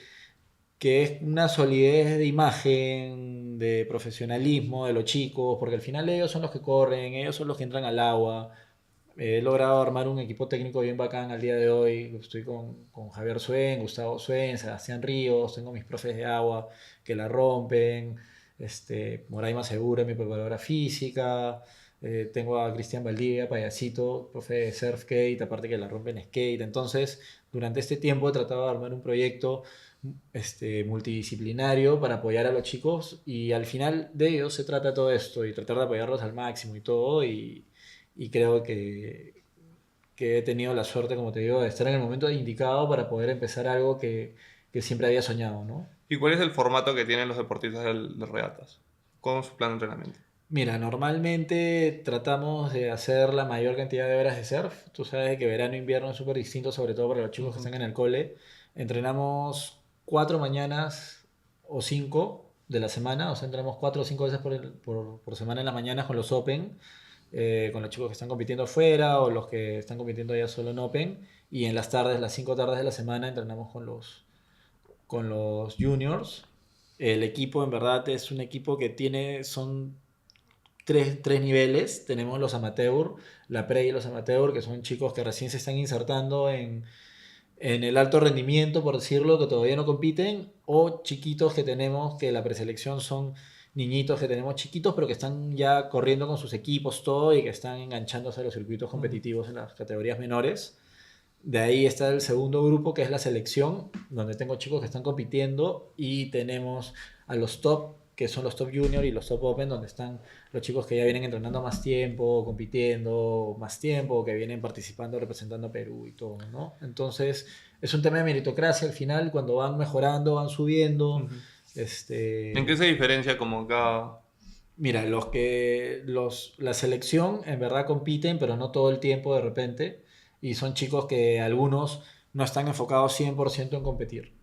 es una solidez de imagen, de profesionalismo de los chicos, porque al final ellos son los que corren, ellos son los que entran al agua. He logrado armar un equipo técnico bien bacán al día de hoy. Estoy con Javier Suen, Gustavo Suen, Sebastián Ríos, tengo mis profes de agua que la rompen, Moraima Segura, mi preparadora física, tengo a Cristian Valdivia, payasito, profe de surf skate, aparte que la rompen skate. Entonces, durante este tiempo he tratado de armar un proyecto multidisciplinario para apoyar a los chicos y al final de ellos se trata todo esto y tratar de apoyarlos al máximo y todo y creo que he tenido la suerte, como te digo, de estar en el momento indicado para poder empezar algo que siempre había soñado, ¿no? ¿Y cuál es el formato que tienen los deportistas de regatas? ¿Cómo es su plan de entrenamiento? Mira, normalmente tratamos de hacer la mayor cantidad de horas de surf. Tú sabes que verano e invierno es súper distinto, sobre todo para los chicos que Ujú. están en el cole. Entrenamos 4 mañanas o 5 de la semana, o sea, entrenamos 4 o 5 veces por semana en las mañanas con los Open, con los chicos que están compitiendo afuera o los que están compitiendo ya solo en Open. Y en las tardes, las 5 tardes de la semana, entrenamos con los juniors. El equipo en verdad es un equipo que son tres niveles. Tenemos los amateur, la pre y los amateur, que son chicos que recién se están insertando en el alto rendimiento, por decirlo, que todavía no compiten, o chiquitos que tenemos, que la preselección son niñitos que tenemos chiquitos, pero que están ya corriendo con sus equipos, todo, y que están enganchándose a los circuitos Ujú. competitivos en las categorías menores. De ahí está el segundo grupo, que es la selección, donde tengo chicos que están compitiendo y tenemos a los top, que son los top junior y los top open, donde están los chicos que ya vienen entrenando más tiempo, compitiendo más tiempo, que vienen participando, representando a Perú y todo, ¿no? Entonces, es un tema de meritocracia al final, cuando van mejorando, van subiendo. Ujú. ¿En qué Este, se diferencia como cada...? Mira, la selección en verdad compiten, pero no todo el tiempo de repente. Y son chicos que algunos no están enfocados 100% en competir,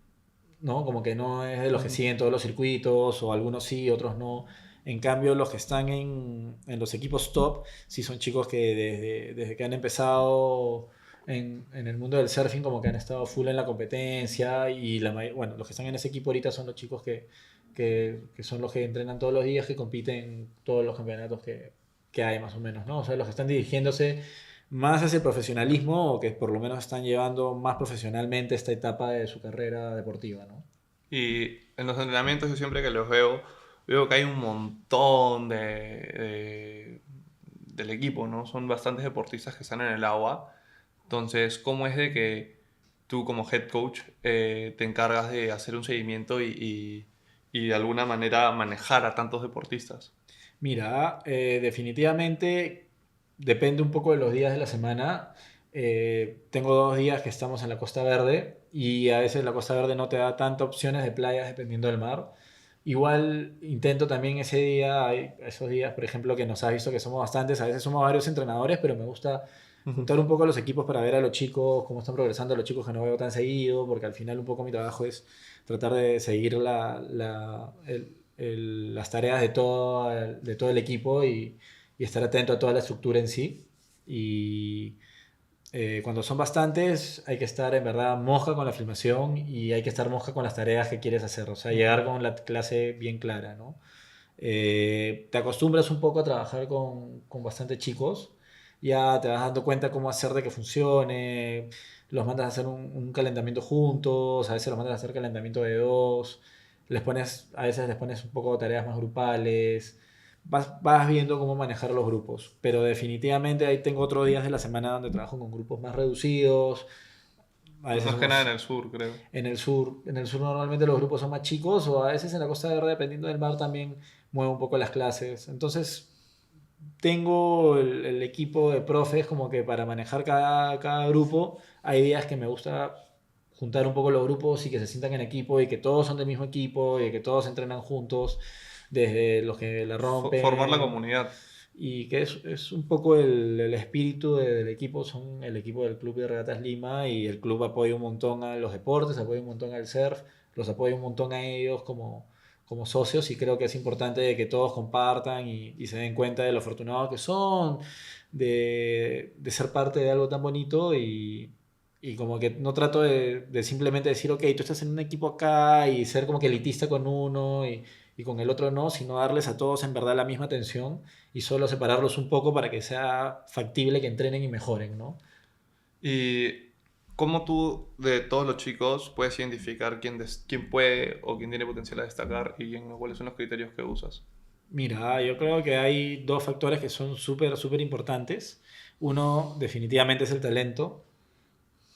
¿no? Como que no es de los que Ujú. siguen todos los circuitos, o algunos sí, otros no. En cambio, los que están en los equipos top, sí son chicos que desde que han empezado en el mundo del surfing, como que han estado full en la competencia. Y bueno, los que están en ese equipo ahorita son los chicos que son los que entrenan todos los días, que compiten en todos los campeonatos que hay, más o menos, ¿no? O sea, los que están dirigiéndose más hacia el profesionalismo, o que por lo menos están llevando más profesionalmente esta etapa de su carrera deportiva, ¿no? Y en los entrenamientos yo siempre que los veo, veo que hay un montón del equipo, ¿no? Son bastantes deportistas que están en el agua. Entonces, ¿cómo es de que tú como head coach te encargas de hacer un seguimiento y de alguna manera manejar a tantos deportistas? Mira, definitivamente depende un poco de los días de la semana. Tengo 2 días que estamos en la Costa Verde, y a veces la Costa Verde no te da tantas opciones de playas dependiendo del mar. Igual intento también ese día, esos días, por ejemplo, que nos has visto que somos bastantes, a veces somos varios entrenadores, pero me gusta Ujú. juntar un poco a los equipos para ver a los chicos cómo están progresando, los chicos que no veo tan seguido, porque al final un poco mi trabajo es tratar de seguir las tareas de todo el equipo, y estar atento a toda la estructura en sí. Y cuando son bastantes, hay que estar en verdad moja con la filmación, y hay que estar moja con las tareas que quieres hacer, o sea, Ujú. llegar con la clase bien clara, ¿no? Te acostumbras un poco a trabajar con bastantes chicos, ya te vas dando cuenta cómo hacer de que funcione, los mandas a hacer un calentamiento juntos, a veces los mandas a hacer calentamiento de dos, a veces les pones un poco de tareas más grupales, vas viendo cómo manejar los grupos, pero definitivamente ahí tengo otros días de la semana donde trabajo con grupos más reducidos, a Pues veces más que nada en somos el sur, creo. en el sur normalmente los grupos son más chicos, o a veces en la Costa Verde, dependiendo del mar, también muevo un poco las clases. Entonces, tengo el equipo de profes como que para manejar cada grupo. Hay días que me gusta juntar un poco los grupos y que se sientan en equipo, y que todos son del mismo equipo, y que todos entrenan juntos, desde los que la Formar la rompen. comunidad. Y que es un poco el espíritu del equipo. Son el equipo del Club de Regatas Lima, y el club apoya un montón a los deportes, apoya un montón al surf, los apoya un montón a ellos como socios, y creo que es importante que todos compartan y se den cuenta de lo afortunados que son de ser parte de algo tan bonito. Y como que no trato de simplemente decir, ok, tú estás en un equipo acá, y ser como que elitista con uno y con el otro no, sino darles a todos en verdad la misma atención, y solo separarlos un poco para que sea factible que entrenen y mejoren, ¿no? ¿Y cómo tú, de todos los chicos, puedes identificar quién puede o quién tiene potencial a destacar y cuáles son los criterios que usas? Mira, yo creo que hay dos factores que son súper, súper importantes. Uno definitivamente es el talento.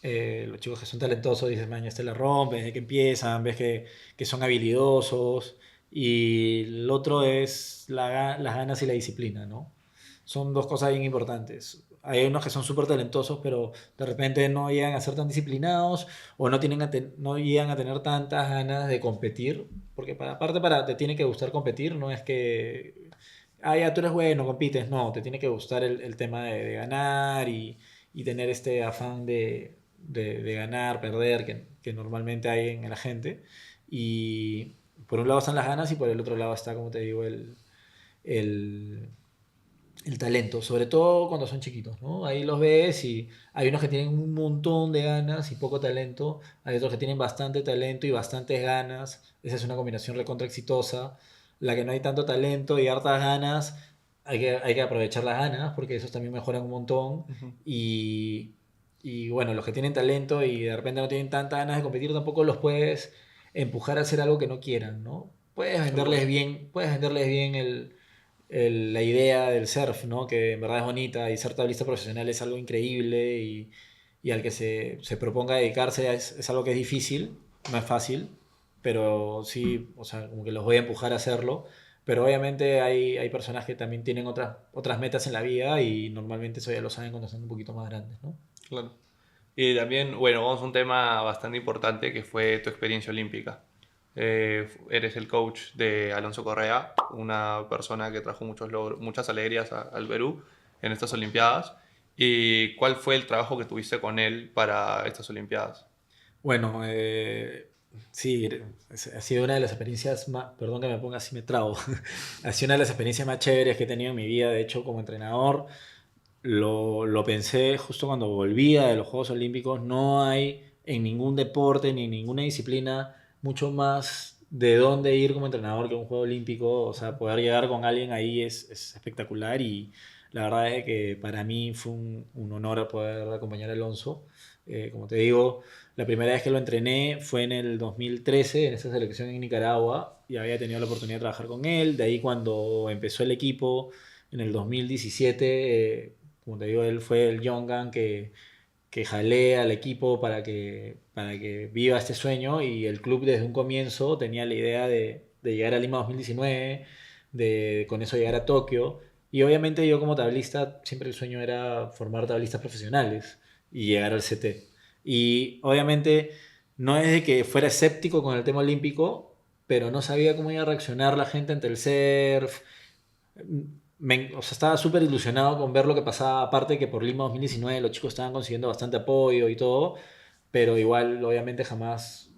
Los chicos que son talentosos, dices, man, este la rompen desde que empiezan, ves que son habilidosos. Y el otro es las ganas y la disciplina, ¿no? Son dos cosas bien importantes. hay unos que son súper talentosos, pero de repente no llegan a ser tan disciplinados o no, no llegan a tener tantas ganas de competir, porque aparte te tiene que gustar competir, no es que, ya tú eres bueno, compites, no, te tiene que gustar el tema de ganar y tener este afán de ganar, perder, que normalmente hay en la gente. Y por un lado están las ganas y por el otro lado está, como te digo, el, el talento, sobre todo cuando son chiquitos, ¿no? Ahí los ves y hay unos que tienen un montón de ganas y poco talento, hay otros que tienen bastante talento y bastantes ganas, esa es una combinación recontra exitosa, la que no hay tanto talento y hartas ganas, hay que aprovechar las ganas porque esos también mejoran un montón Ujú. y, y bueno, los que tienen talento y de repente no tienen tantas ganas de competir tampoco los puedes empujar a hacer algo que no quieran, ¿no? Tal cual. Puedes venderles bien la idea del surf, ¿no? Que en verdad es bonita y ser tablista profesional es algo increíble y al que se proponga dedicarse es algo que es difícil, no es fácil, pero sí, o sea, como que los voy a empujar a hacerlo. Pero obviamente hay personas que también tienen otras metas en la vida y normalmente eso ya lo saben cuando están un poquito más grandes, ¿no? Claro. Y también, bueno, vamos a un tema bastante importante que fue tu experiencia olímpica. Eres el coach de Alonso Correa, una persona que trajo muchas alegrías al Perú en estas Olimpiadas. ¿Y cuál fue el trabajo que tuviste con él para estas Olimpiadas? Bueno, sí, ha sido una de las experiencias más, perdón que me ponga así, me trabo, ha sido una de las experiencias más chéveres que he tenido en mi vida, de hecho, como entrenador. Lo pensé justo cuando volvía de los Juegos Olímpicos. No hay en ningún deporte ni en ninguna disciplina mucho más de dónde ir como entrenador que un Juego Olímpico. O sea, poder llegar con alguien ahí es espectacular y la verdad es que para mí fue un honor poder acompañar a Alonso. Como te digo, la primera vez que lo entrené fue en el 2013 en esa selección en Nicaragua y había tenido la oportunidad de trabajar con él. De ahí cuando empezó el equipo en el 2017, como te digo, él fue el young gun que jalé al equipo para que viva este sueño y el club desde un comienzo tenía la idea de llegar a Lima 2019, de con eso llegar a Tokio y obviamente yo como tablista siempre el sueño era formar tablistas profesionales y llegar al CT. Y obviamente no es de que fuera escéptico con el tema olímpico, pero no sabía cómo iba a reaccionar la gente ante el surf. O sea, estaba súper ilusionado con ver lo que pasaba, aparte que por Lima 2019 los chicos estaban consiguiendo bastante apoyo y todo, pero igual obviamente jamás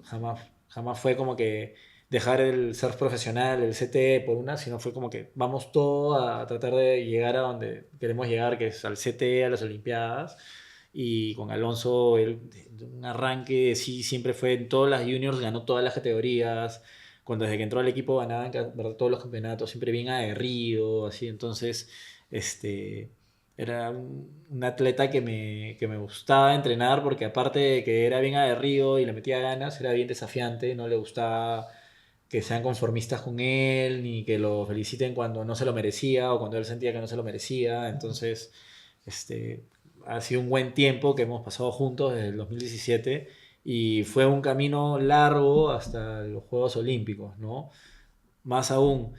fue como que dejar el surf profesional, el CT por una, sino fue como que vamos todo a tratar de llegar a donde queremos llegar, que es al CT, a las Olimpiadas. Y con Alonso, él, un arranque, sí, siempre fue en todas las juniors, ganó todas las categorías, cuando desde que entró al equipo ganaban ¿verdad? Todos los campeonatos, siempre bien aguerrido, así, entonces, este, era un atleta que me gustaba entrenar porque aparte de que era bien aguerrido y le metía ganas, era bien desafiante, no le gustaba que sean conformistas con él, ni que lo feliciten cuando no se lo merecía o cuando él sentía que no se lo merecía, entonces, este, ha sido un buen tiempo que hemos pasado juntos desde el 2017 y fue un camino largo hasta los Juegos Olímpicos, ¿no? Más aún,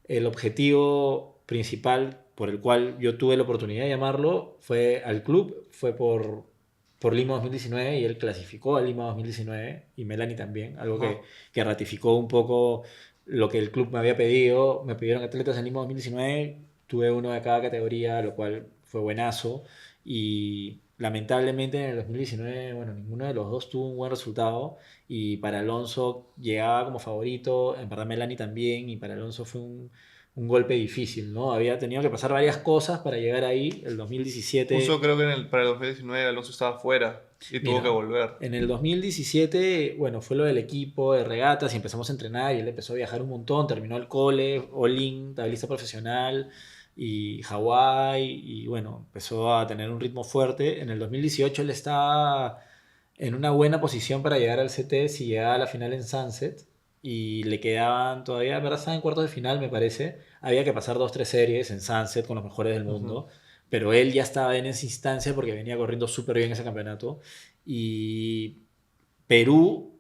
el objetivo principal por el cual yo tuve la oportunidad de llamarlo fue al club, fue por Lima 2019 y él clasificó a Lima 2019 y Melanie también, algo Ajá. que ratificó un poco lo que el club me había pedido. Me pidieron atletas en Lima 2019, tuve uno de cada categoría, lo cual fue buenazo y lamentablemente en el 2019, bueno, ninguno de los dos tuvo un buen resultado y para Alonso llegaba como favorito, en verdad Melanie también, y para Alonso fue un golpe difícil, ¿no? Había tenido que pasar varias cosas para llegar ahí, el Justo 2017, creo que para el 2019 Alonso estaba fuera y tuvo que mira, volver. en el 2017, bueno, fue lo del equipo de regatas y empezamos a entrenar y él empezó a viajar un montón, terminó el cole, all-in, tablista profesional y Hawái y bueno, empezó a tener un ritmo fuerte. En el 2018 él estaba en una buena posición para llegar al CT si llegaba a la final en Sunset y le quedaban todavía, en verdad estaba en cuartos de final me parece, había que pasar dos, tres series en Sunset con los mejores del Ujú. mundo, pero él ya estaba en esa instancia porque venía corriendo súper bien ese campeonato y Perú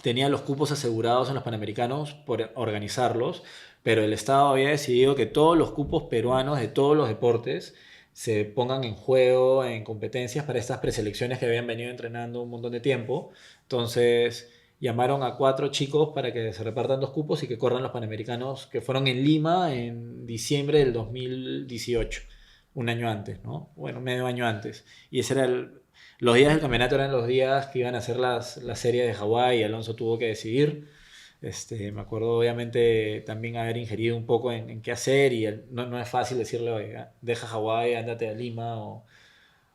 tenía los cupos asegurados en los Panamericanos por organizarlos, pero el Estado había decidido que todos los cupos peruanos de todos los deportes se pongan en juego en competencias para estas preselecciones que habían venido entrenando un montón de tiempo. Entonces llamaron a 4 chicos para que se repartan 2 cupos y que corran los Panamericanos que fueron en Lima en diciembre del 2018, un año antes, ¿no? Bueno, medio año antes. Y ese era los días del campeonato eran los días que iban a hacer las series de Hawái y Alonso tuvo que decidir. Me acuerdo obviamente también haber ingerido un poco en qué hacer y no es fácil decirle, oye, deja Hawái, ándate a Lima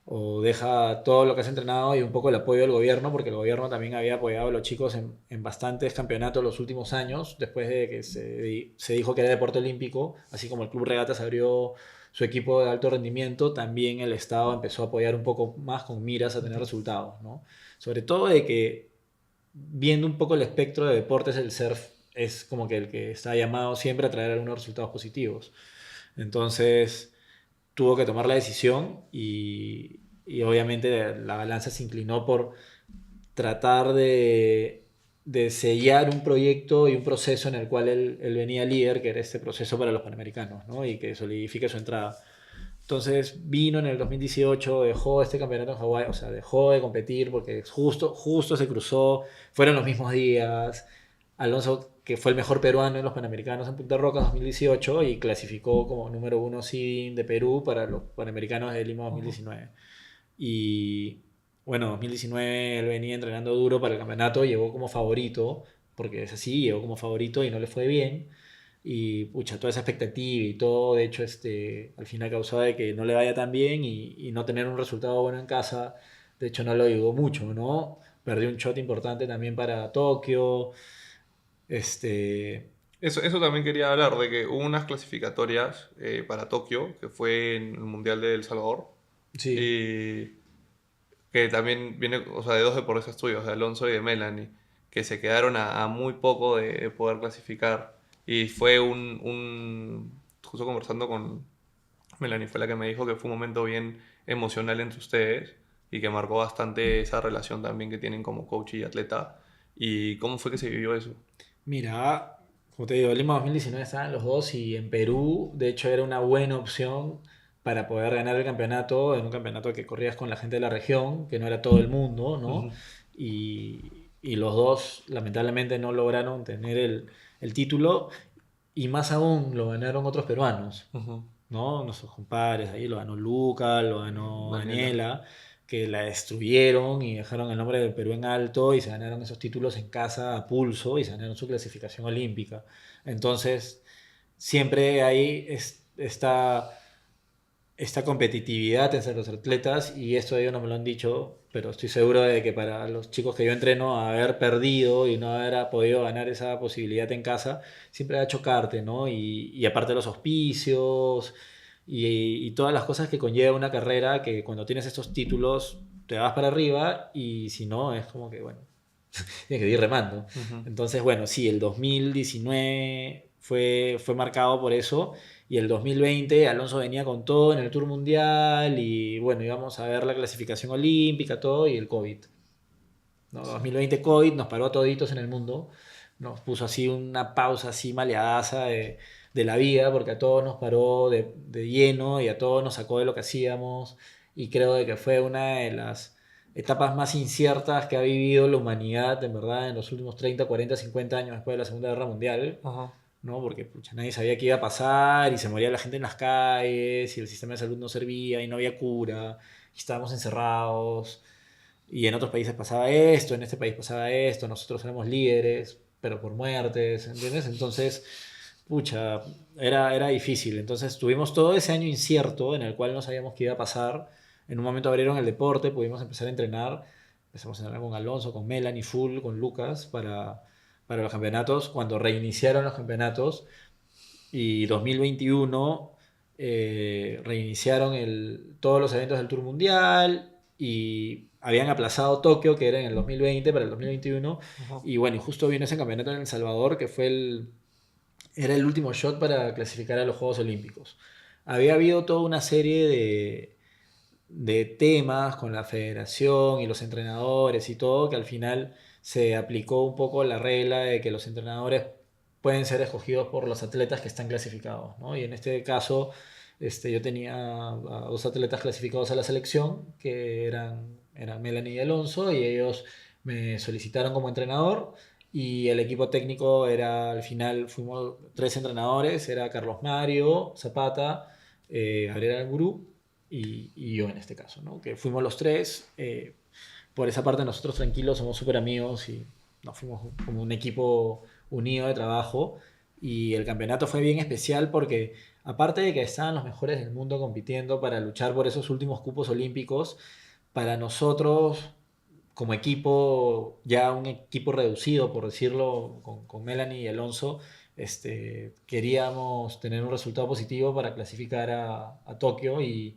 o deja todo lo que has entrenado y un poco el apoyo del gobierno, porque el gobierno también había apoyado a los chicos en bastantes campeonatos los últimos años, después de que se dijo que era deporte olímpico, así como el Club Regatas abrió su equipo de alto rendimiento, también el Estado empezó a apoyar un poco más con miras a tener resultados, ¿no? Sobre todo de que viendo un poco el espectro de deportes, el surf es como que el que está llamado siempre a traer algunos resultados positivos. Entonces tuvo que tomar la decisión y obviamente la balanza se inclinó por tratar de sellar un proyecto y un proceso en el cual él venía líder, que era este proceso para los Panamericanos, ¿no? Y que solidifique su entrada. Entonces vino en el 2018, dejó este campeonato en Hawái, o sea, dejó de competir porque justo se cruzó, fueron los mismos días. Alonso, que fue el mejor peruano en los Panamericanos en Punta Rocas 2018 y clasificó como número 1 seeding de Perú para los Panamericanos de Lima 2019. Y bueno, 2019 él venía entrenando duro para el campeonato, llegó como favorito, porque es así, llegó como favorito y no le fue bien. Y pucha, toda esa expectativa y todo, de hecho, al final causó de que no le vaya tan bien y no tener un resultado bueno en casa, de hecho no lo ayudó mucho, ¿no? Perdió un shot importante también para Tokio, este, Eso también quería hablar, de que hubo unas clasificatorias para Tokio, que fue en el Mundial de El Salvador, sí, y que también viene, o sea, de dos deportistas tuyos, de Alonso y de Melanie, que se quedaron a muy poco de poder clasificar. Y fue justo conversando con Melanie, fue la que me dijo que fue un momento bien emocional entre ustedes y que marcó bastante esa relación también que tienen como coach y atleta. ¿Y cómo fue que se vivió eso? mira, como te digo, Lima 2019 estaban los dos y en Perú, de hecho, era una buena opción para poder ganar el campeonato, en un campeonato que corrías con la gente de la región, que no era todo el mundo, ¿no? Ujú, Y los dos lamentablemente no lograron tener el título y más aún lo ganaron otros peruanos, ujú. ¿no? Nuestros compadres, ahí lo ganó Luca, lo ganó Daniela. Daniela, que la destruyeron y dejaron el nombre del Perú en alto y se ganaron esos títulos en casa a pulso y se ganaron su clasificación olímpica. Entonces, siempre hay esta competitividad entre los atletas y esto ellos no me lo han dicho, pero estoy seguro de que para los chicos que yo entreno, haber perdido y no haber podido ganar esa posibilidad en casa, siempre va a chocarte, ¿no? Y aparte los auspicios y todas las cosas que conlleva una carrera, que cuando tienes estos títulos te vas para arriba y si no es como que, bueno, tienes que ir remando. Ujú. Entonces, bueno, sí, el 2019 fue marcado por eso. Y el 2020 Alonso venía con todo en el Tour Mundial y bueno, íbamos a ver la clasificación olímpica, todo y el COVID. ¿No? Sí. 2020 COVID nos paró a toditos en el mundo, nos puso así una pausa así maleadaza de la vida porque a todos nos paró de lleno y a todos nos sacó de lo que hacíamos y creo de que fue una de las etapas más inciertas que ha vivido la humanidad en verdad en los últimos 30 40 50 años después de la Segunda Guerra Mundial, Ajá. ¿no? Porque pucha, nadie sabía qué iba a pasar y se moría la gente en las calles y el sistema de salud no servía y no había cura y estábamos encerrados y en otros países pasaba esto, en este país pasaba esto, nosotros éramos líderes, pero por muertes, ¿entiendes? Entonces, pucha, era difícil. Entonces tuvimos todo ese año incierto en el cual no sabíamos qué iba a pasar. En un momento abrieron el deporte, pudimos empezar a entrenar. Empezamos a entrenar con Alonso, con Melanie Full, con Lucas para los campeonatos. Cuando reiniciaron los campeonatos y 2021 reiniciaron todos los eventos del Tour Mundial y habían aplazado Tokio, que era en el 2020, para el 2021. Ajá. Y bueno, y justo vino ese campeonato en El Salvador, que era el último shot para clasificar a los Juegos Olímpicos. Había habido toda una serie de temas con la federación y los entrenadores y todo, que al final se aplicó un poco la regla de que los entrenadores pueden ser escogidos por los atletas que están clasificados, ¿no? Y en este caso yo tenía a dos atletas clasificados a la selección, que eran Melanie y Alonso, y ellos me solicitaron como entrenador. Y el equipo técnico era, al final, fuimos tres entrenadores, era Carlos Mario Zapata, Gabriel Alburú y yo en este caso, ¿no? Que fuimos los tres. Por esa parte nosotros tranquilos somos súper amigos y nos fuimos como un equipo unido de trabajo. Y el campeonato fue bien especial porque aparte de que estaban los mejores del mundo compitiendo para luchar por esos últimos cupos olímpicos, para nosotros como equipo, ya un equipo reducido, por decirlo, con Melanie y Alonso, queríamos tener un resultado positivo para clasificar a Tokio y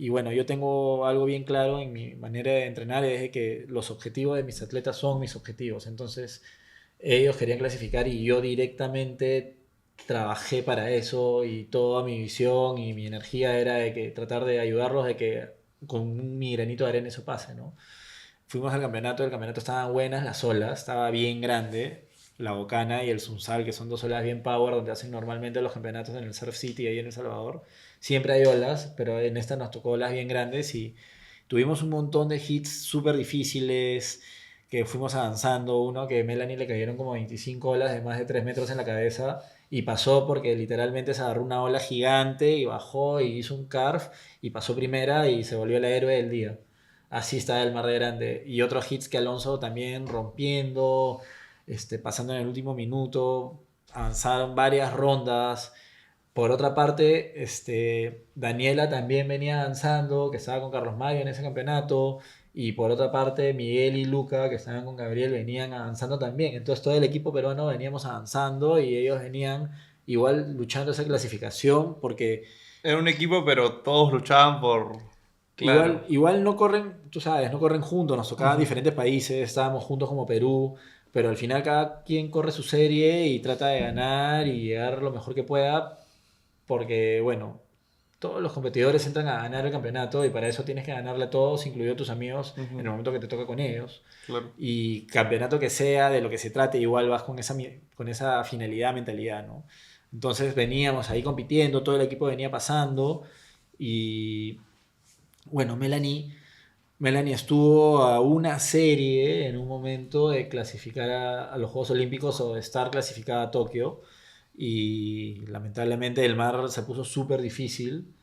bueno, yo tengo algo bien claro en mi manera de entrenar, es de que los objetivos de mis atletas son mis objetivos. Entonces, ellos querían clasificar y yo directamente trabajé para eso y toda mi visión y mi energía era de que tratar de ayudarlos de que con mi granito de arena eso pase, ¿no? Fuimos al campeonato, el campeonato estaban buenas las olas, estaba bien grande, la Bocana y el Sunsal, que son dos olas bien power, donde hacen normalmente los campeonatos en el Surf City, ahí en El Salvador. Siempre hay olas, pero en esta nos tocó olas bien grandes y tuvimos un montón de hits súper difíciles que fuimos avanzando. Uno que Melanie le cayeron como 25 olas de más de 3 metros en la cabeza y pasó porque literalmente se agarró una ola gigante y bajó y hizo un carve y pasó primera y se volvió la héroe del día. Así está el Mar de Grande. Y otros hits que Alonso también rompiendo, pasando en el último minuto, avanzaron varias rondas. Por otra parte, Daniela también venía avanzando, que estaba con Carlos Mario en ese campeonato. Y por otra parte, Miguel y Luca, que estaban con Gabriel, venían avanzando también. Entonces todo el equipo peruano veníamos avanzando y ellos venían igual luchando esa clasificación porque Era un equipo, pero todos luchaban por... igual, Claro. igual no corren, tú sabes, no corren juntos, nos tocaban Ujú. diferentes países, estábamos juntos como Perú, pero al final cada quien corre su serie y trata de ganar y llegar lo mejor que pueda, porque bueno, todos los competidores entran a ganar el campeonato y para eso tienes que ganarle a todos, incluidos tus amigos, en Ujú. el momento que te toca con ellos. Claro. Y campeonato que sea, de lo que se trate, igual vas con esa finalidad, mentalidad, ¿no? Entonces veníamos ahí compitiendo, todo el equipo venía pasando y bueno, Melanie estuvo a una serie en un momento de clasificar a los Juegos Olímpicos o de estar clasificada a Tokio y lamentablemente el mar se puso súper difícil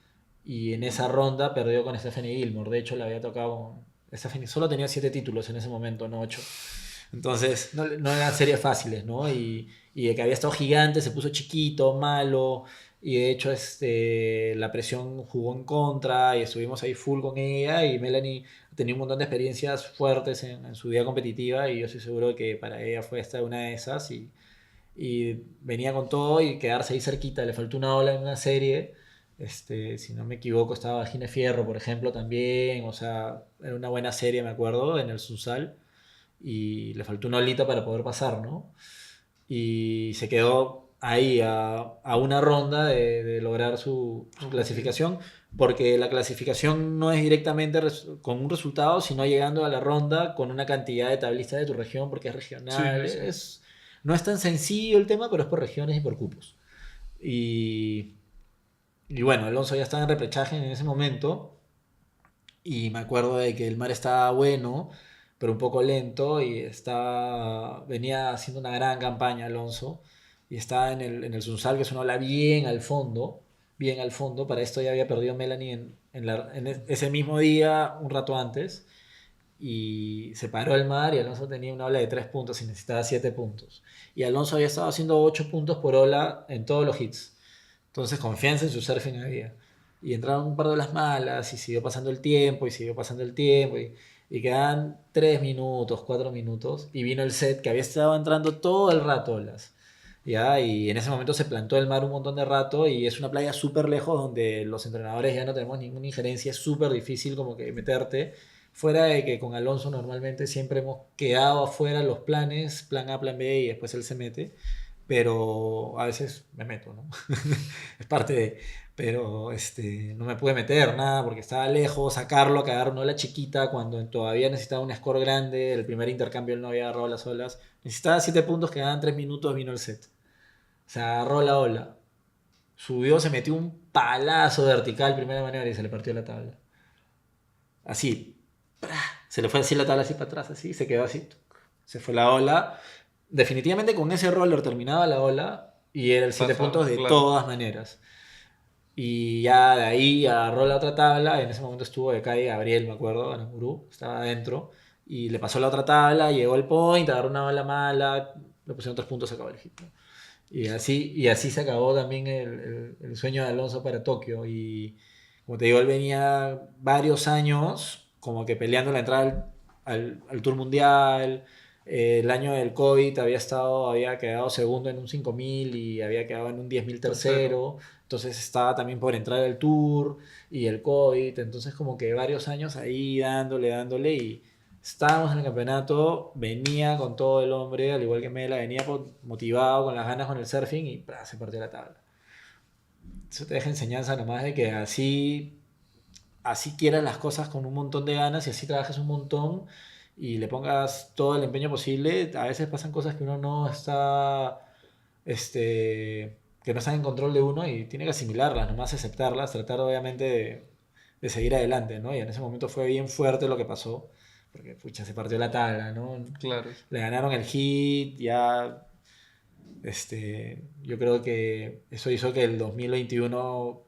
y en esa ronda perdió con Stephanie Gilmore. De hecho, le había tocado... Stephanie solo tenía 7 títulos en ese momento, no 8. Entonces, no eran series fáciles, ¿no? Y de que había estado gigante, se puso chiquito, malo, y de hecho la presión jugó en contra y estuvimos ahí full con ella y Melanie tenía un montón de experiencias fuertes en su vida competitiva y yo estoy seguro de que para ella fue esta una de esas y venía con todo y quedarse ahí cerquita, le faltó una ola en una serie. Si no me equivoco, estaba Gine Fierro, por ejemplo, también. O sea, era una buena serie, me acuerdo, en el Sunsal y le faltó una olita para poder pasar, ¿no? Y se quedó ahí a una ronda de lograr su Ok. clasificación, porque la clasificación no es directamente con un resultado, sino llegando a la ronda con una cantidad de tablistas de tu región, porque es Sí, regional, sí, sí. no es tan sencillo el tema, pero es por regiones y por cupos. Y, y bueno, Alonso ya estaba en repechaje en ese momento, y me acuerdo de que el mar estaba bueno, pero un poco lento y venía haciendo una gran campaña Alonso y estaba en el Sunsal, que es una ola bien al fondo, bien al fondo. Para esto ya había perdido Melanie ese mismo día, un rato antes, y se paró el mar y Alonso tenía una ola de 3 puntos y necesitaba 7 puntos. Y Alonso había estado haciendo 8 puntos por ola en todos los hits. Entonces confianza en su surfing había. Y entraron un par de las malas y siguió pasando el tiempo y siguió pasando el tiempo y quedaban 3 minutos, 4 minutos y vino el set que había estado entrando todo el rato olas. ¿Ya? Y en ese momento se plantó el mar un montón de rato y es una playa súper lejos donde los entrenadores ya no tenemos ninguna injerencia, es súper difícil como que meterte. Fuera de que con Alonso normalmente siempre hemos quedado afuera los planes, plan A, plan B y después él se mete, pero a veces me meto, ¿no? Es parte de... Pero no me pude meter nada porque estaba lejos, sacarlo, cagar una ola chiquita cuando todavía necesitaba un score grande, el primer intercambio él no había agarrado las olas, necesitaba 7 puntos, quedaban 3 minutos, vino el set. Se agarró la ola. subió, se metió un palazo vertical, primera maniobra, y se le partió la tabla. Así, se le fue así la tabla así para atrás, así, se quedó así. Se fue la ola. Definitivamente con ese roller terminaba la ola y era el 7 Pasaba, puntos de claro. todas maneras. Y ya de ahí agarró la otra tabla. En ese momento estuvo de calle Gabriel, me acuerdo, Anamurú, estaba adentro. Y le pasó la otra tabla, llegó el point, agarró una bola mala, le pusieron 3 puntos, se acabó el hit, ¿no? Y así se acabó también el sueño de Alonso para Tokio. Y como te digo, él venía varios años como que peleando la entrada al Tour Mundial. El año del COVID había quedado segundo en un 5000 y había quedado en un 10.000 Tercero. tercero. Entonces estaba también por entrar al Tour y el COVID. Entonces como que varios años ahí dándole y estábamos en el campeonato, venía con todo el hombre, al igual que Mela, venía motivado, con las ganas con el surfing y ¡pra! Se partió la tabla. Eso te deja enseñanza nomás de que así quieras las cosas con un montón de ganas y así trabajes un montón y le pongas todo el empeño posible, a veces pasan cosas que uno no está, que no está en control de uno y tiene que asimilarlas, nomás aceptarlas, tratar obviamente de seguir adelante, ¿no? Y en ese momento fue bien fuerte lo que pasó, porque pucha, se partió la tabla, ¿no? Claro. Le ganaron el hit, ya, yo creo que eso hizo que el 2021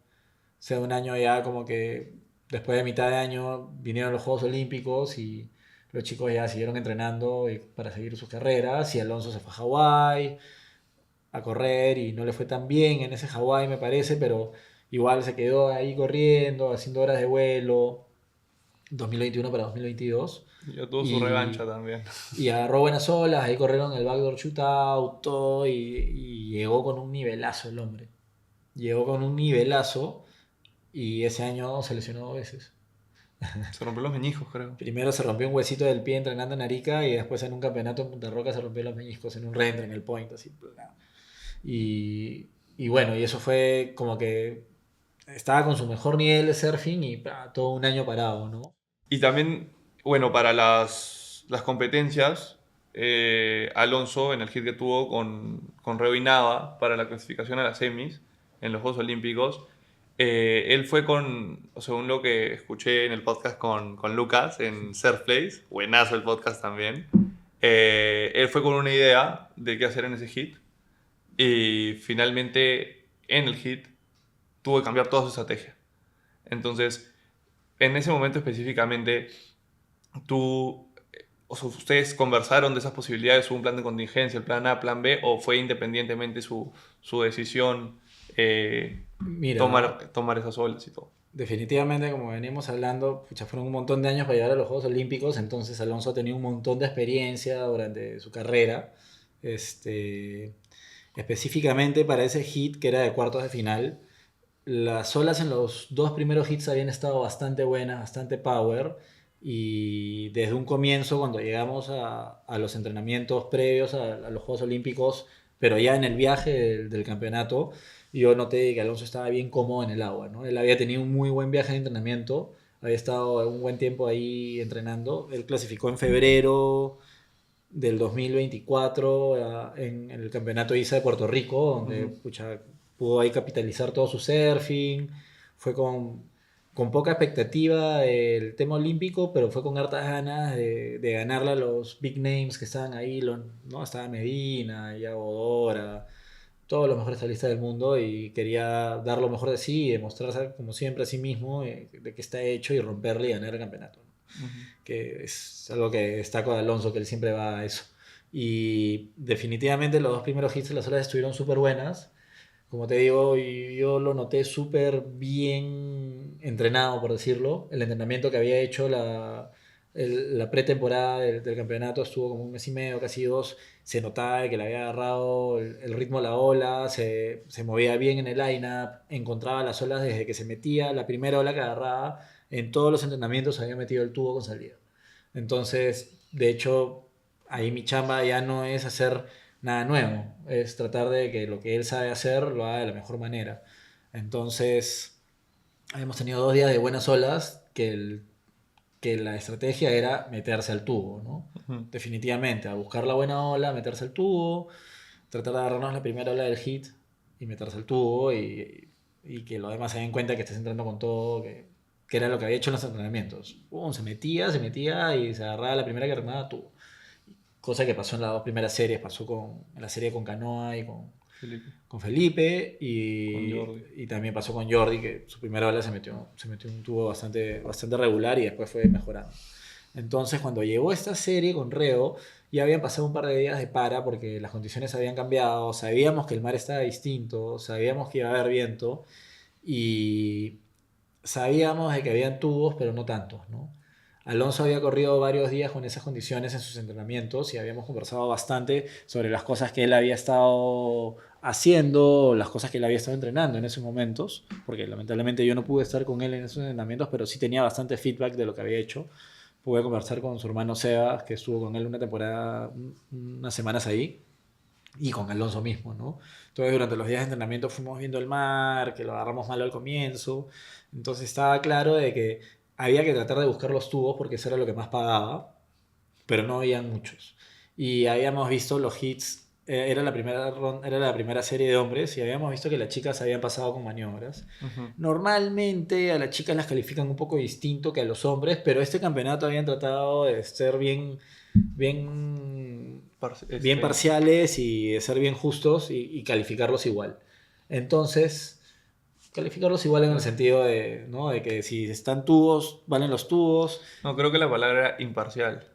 sea un año ya como que después de mitad de año vinieron los Juegos Olímpicos y los chicos ya siguieron entrenando para seguir sus carreras y Alonso se fue a Hawái a correr y no le fue tan bien en ese Hawái me parece, pero igual se quedó ahí corriendo, haciendo horas de vuelo, 2021 para 2022 Ya tuvo su revancha y, también. y agarró buenas olas, ahí corrieron el backdoor shootout, todo y llegó con un nivelazo el hombre. Llegó con un nivelazo y ese año se lesionó 2 veces. Se rompió los meñiscos, creo. Primero se rompió un huesito del pie entrenando en Arica y después en un campeonato en Punta Roca se rompió los meñiscos en un reentre en el point, así. Y bueno, y eso fue como que estaba con su mejor nivel de surfing y todo un año parado, ¿no? Y también, bueno, para las competencias, Alonso, en el hit que tuvo con Reo y Nava para la clasificación a las semis en los Juegos Olímpicos, él fue con, o según lo que escuché en el podcast con Lucas en Surf Place, buenazo el podcast también, él fue con una idea de qué hacer en ese hit y finalmente en el hit tuvo que cambiar toda su estrategia. Entonces, en ese momento específicamente, tú, o sea, ustedes conversaron de esas posibilidades, hubo un plan de contingencia, el plan A, plan B, o fue independientemente su decisión Mira, tomar esas olas y todo. definitivamente, como veníamos hablando, pucha, fueron un montón de años para llegar a los Juegos Olímpicos, entonces Alonso tenía un montón de experiencia durante su carrera. Este, Específicamente para ese hit que era de cuartos de final, las olas en los 2 primeros hits habían estado bastante buenas, bastante power. Y desde un comienzo, cuando llegamos a los entrenamientos previos a los Juegos Olímpicos, pero ya en el viaje del campeonato, yo noté que Alonso estaba bien cómodo en el agua, ¿no? Él había tenido un muy buen viaje de entrenamiento, había estado un buen tiempo ahí entrenando. Él clasificó en febrero del 2024 en el campeonato ISA de Puerto Rico, donde Ujú. pucha, pudo ahí capitalizar todo su surfing, fue con poca expectativa del tema olímpico, pero fue con hartas ganas de ganarle a los big names que estaban ahí, ¿no? Estaba Medina, Yago Dora, todos los mejores atletas del mundo y quería dar lo mejor de sí y demostrarse como siempre a sí mismo de que está hecho y romperle y ganar el campeonato, ¿no? Ujú. Que es algo que destaco de Alonso, que él siempre va a eso. Y definitivamente los 2 primeros hits de las olas estuvieron súper buenas. Como te digo, y yo lo noté súper bien entrenado, por decirlo. El entrenamiento que había hecho, la pretemporada del campeonato estuvo como un mes y medio, casi 2. Se notaba que le había agarrado el ritmo a la ola, se movía bien en el line-up, encontraba las olas desde que se metía, la primera ola que agarraba, en todos los entrenamientos había metido el tubo con salida. Entonces, de hecho, ahí mi chamba ya no es hacer nada nuevo, es tratar de que lo que él sabe hacer lo haga de la mejor manera. Entonces, hemos tenido 2 días de buenas olas que la estrategia era meterse al tubo, ¿no? Ujú. Definitivamente, a buscar la buena ola, meterse al tubo, tratar de agarrarnos la primera ola del hit y meterse al tubo y que los demás se den cuenta que estás entrando con todo, que era lo que había hecho en los entrenamientos. Se metía y se agarraba la primera que remaba tubo. Cosa que pasó en las dos primeras series, pasó en la serie con Canoa y con Felipe y también pasó con Jordi, que su primera ola se metió un tubo bastante regular y después fue mejorando. Entonces, cuando llegó esta serie con Reo, ya habían pasado un par de días de para porque las condiciones habían cambiado, sabíamos que el mar estaba distinto, sabíamos que iba a haber viento y sabíamos de que habían tubos, pero no tantos, ¿no? Alonso había corrido varios días con esas condiciones en sus entrenamientos y habíamos conversado bastante sobre las cosas que él había estado haciendo, las cosas que él había estado entrenando en esos momentos, porque lamentablemente yo no pude estar con él en esos entrenamientos, pero sí tenía bastante feedback de lo que había hecho. Pude conversar con su hermano Sebas, que estuvo con él una temporada, unas semanas ahí, y con Alonso mismo, ¿no? Entonces durante los días de entrenamiento fuimos viendo el mar, que lo agarramos malo al comienzo, entonces estaba claro de que había que tratar de buscar los tubos porque eso era lo que más pagaba, pero no había muchos. Y habíamos visto los hits, era la primera serie de hombres y habíamos visto que las chicas habían pasado con maniobras. Uh-huh. Normalmente a las chicas las califican un poco distinto que a los hombres, pero este campeonato habían tratado de ser bien parciales y de ser bien justos y calificarlos igual. Entonces, calificarlos igual en el sentido de, ¿no? De que si están tubos, valen los tubos. No, creo que la palabra era imparcial.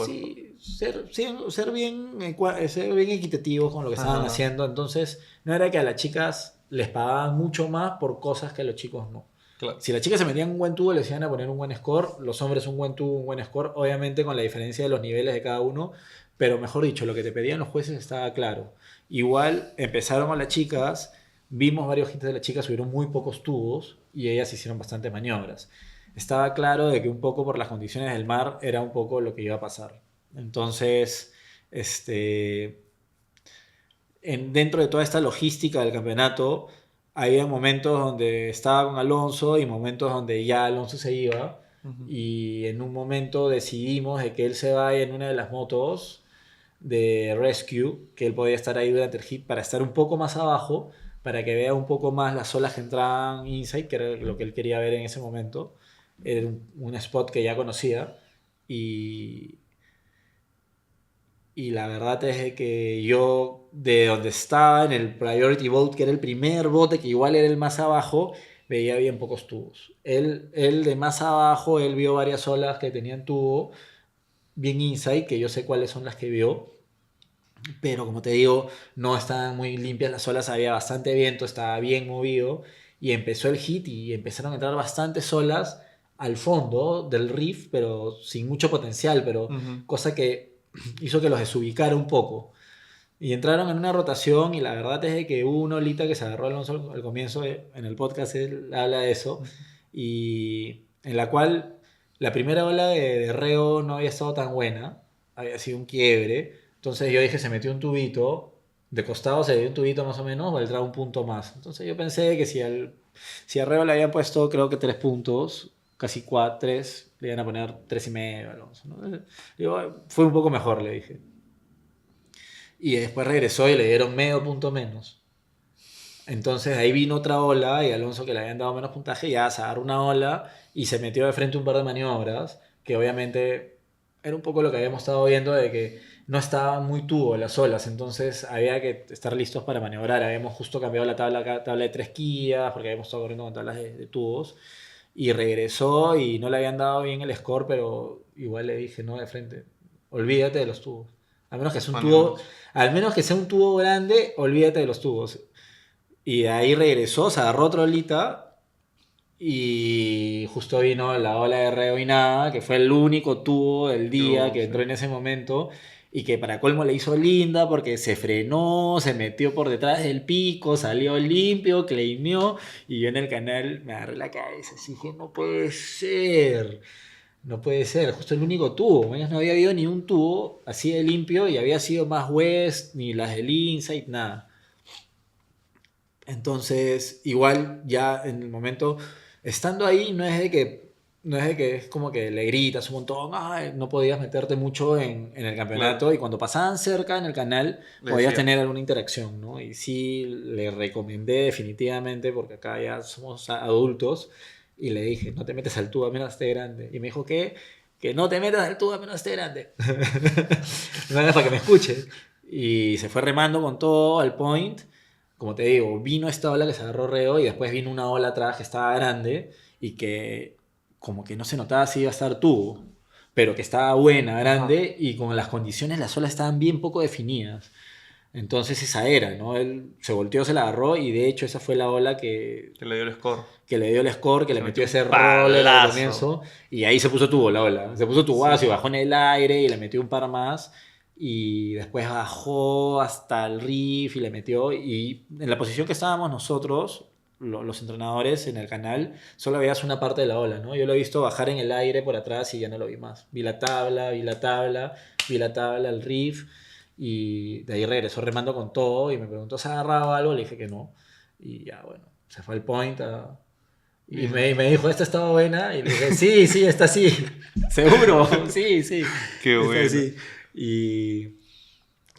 Sí, ser bien equitativos con lo que estaban haciendo. Entonces, no era que a las chicas les pagaban mucho más por cosas que a los chicos no. Claro. Si las chicas se metían un buen tubo, les iban a poner un buen score. Los hombres un buen tubo, un buen score. Obviamente con la diferencia de los niveles de cada uno. Pero mejor dicho, lo que te pedían los jueces estaba claro. Igual empezaron con las chicas. Vimos varios hits de las chicas, hubieron muy pocos tubos. Y ellas hicieron bastantes maniobras. Estaba claro de que un poco por las condiciones del mar era un poco lo que iba a pasar. Entonces, dentro de toda esta logística del campeonato, había momentos donde estaba con Alonso y momentos donde ya Alonso se iba. Uh-huh. Y en un momento decidimos de que él se vaya en una de las motos de Rescue, que él podía estar ahí durante el hit para estar un poco más abajo, para que vea un poco más las olas que entraban inside, que era lo que él quería ver en ese momento. Era un spot que ya conocía y la verdad es que yo de donde estaba en el priority boat, que era el primer bote que igual era el más abajo, veía bien pocos tubos. Él de más abajo, él vio varias olas que tenían tubo bien inside, que yo sé cuáles son las que vio, pero como te digo, no estaban muy limpias las olas, había bastante viento, estaba bien movido y empezó el hit y empezaron a entrar bastantes olas al fondo del reef, pero sin mucho potencial, pero Uh-huh. cosa que hizo que los desubicara un poco. Y entraron en una rotación y la verdad es de que hubo una olita que se agarró Alonso al comienzo, en el podcast él habla de eso, Uh-huh. y en la cual la primera ola de Reo no había estado tan buena, había sido un quiebre, entonces yo dije se metió un tubito, de costado se dio un tubito más o menos, valdrá un punto más. Entonces yo pensé que si a Reo le habían puesto creo que 3 puntos, casi 4, 3, le iban a poner 3,5 Alonso, ¿no? Yo, fue un poco mejor, le dije. Y después regresó y le dieron medio punto menos. Entonces ahí vino otra ola y Alonso, que le habían dado menos puntaje, ya se agarró una ola y se metió de frente un par de maniobras, que obviamente era un poco lo que habíamos estado viendo de que no estaban muy tubo las olas, entonces había que estar listos para maniobrar. Habíamos justo cambiado la tabla de 3 quillas porque habíamos estado corriendo con tablas de tubos y regresó y no le habían dado bien el score, pero igual le dije, no, de frente, olvídate de los tubos. A menos que sea un tubo, al menos que sea un tubo grande, olvídate de los tubos. Y de ahí regresó, se agarró otra olita y justo vino la ola de Reo y nada, que fue el único tubo del día que entró en ese momento y que para colmo le hizo linda porque se frenó, se metió por detrás del pico, salió limpio, claimeó y yo en el canal me agarré la cabeza así dije, no puede ser. No puede ser, justo el único tubo. No había habido ni un tubo así de limpio y había sido más West, ni las del Insight, nada. Entonces, igual ya en el momento, estando ahí, no es de que no es de que es como que le gritas un montón, "Ay", no podías meterte mucho en el Claro, campeonato y cuando pasaban cerca en el canal le podías decías. tener alguna interacción, ¿no? Y sí le recomendé definitivamente, porque acá ya somos adultos, y le dije, no te metas al tubo a menos esté grande. Y me dijo, ¿qué? Que no te metas al tubo a menos esté grande. No era para que me escuche. Y se fue remando con todo al point. Como te digo, vino esta ola que se agarró reo y después vino una ola atrás que estaba grande y que como que no se notaba si iba a estar tubo, pero que estaba buena, Ajá. grande y con las condiciones las olas estaban bien poco definidas. Entonces esa era, ¿no? Él se volteó, se la agarró y de hecho esa fue la ola Que le dio el score. que le dio el score, que le Se metió metió un ese roller al palazo. comienzo y ahí se puso tubo la ola. Se puso tubazo y Sí. bajó en el aire y le metió un par más y después bajó hasta el riff y le metió y en la posición que estábamos nosotros, los entrenadores en el canal, solo veías una parte de la ola, ¿no? Yo lo he visto bajar en el aire por atrás y ya no lo vi más. Vi la tabla, vi la tabla, vi la tabla, el riff y de ahí regresó remando con todo y me preguntó, ¿se ha agarrado algo? Le dije que no. Y ya, bueno, se fue al point y Bien. me dijo, ¿esta estaba buena? Y le dije, sí, sí, esta sí. Seguro, sí, sí, Qué esta bueno. sí.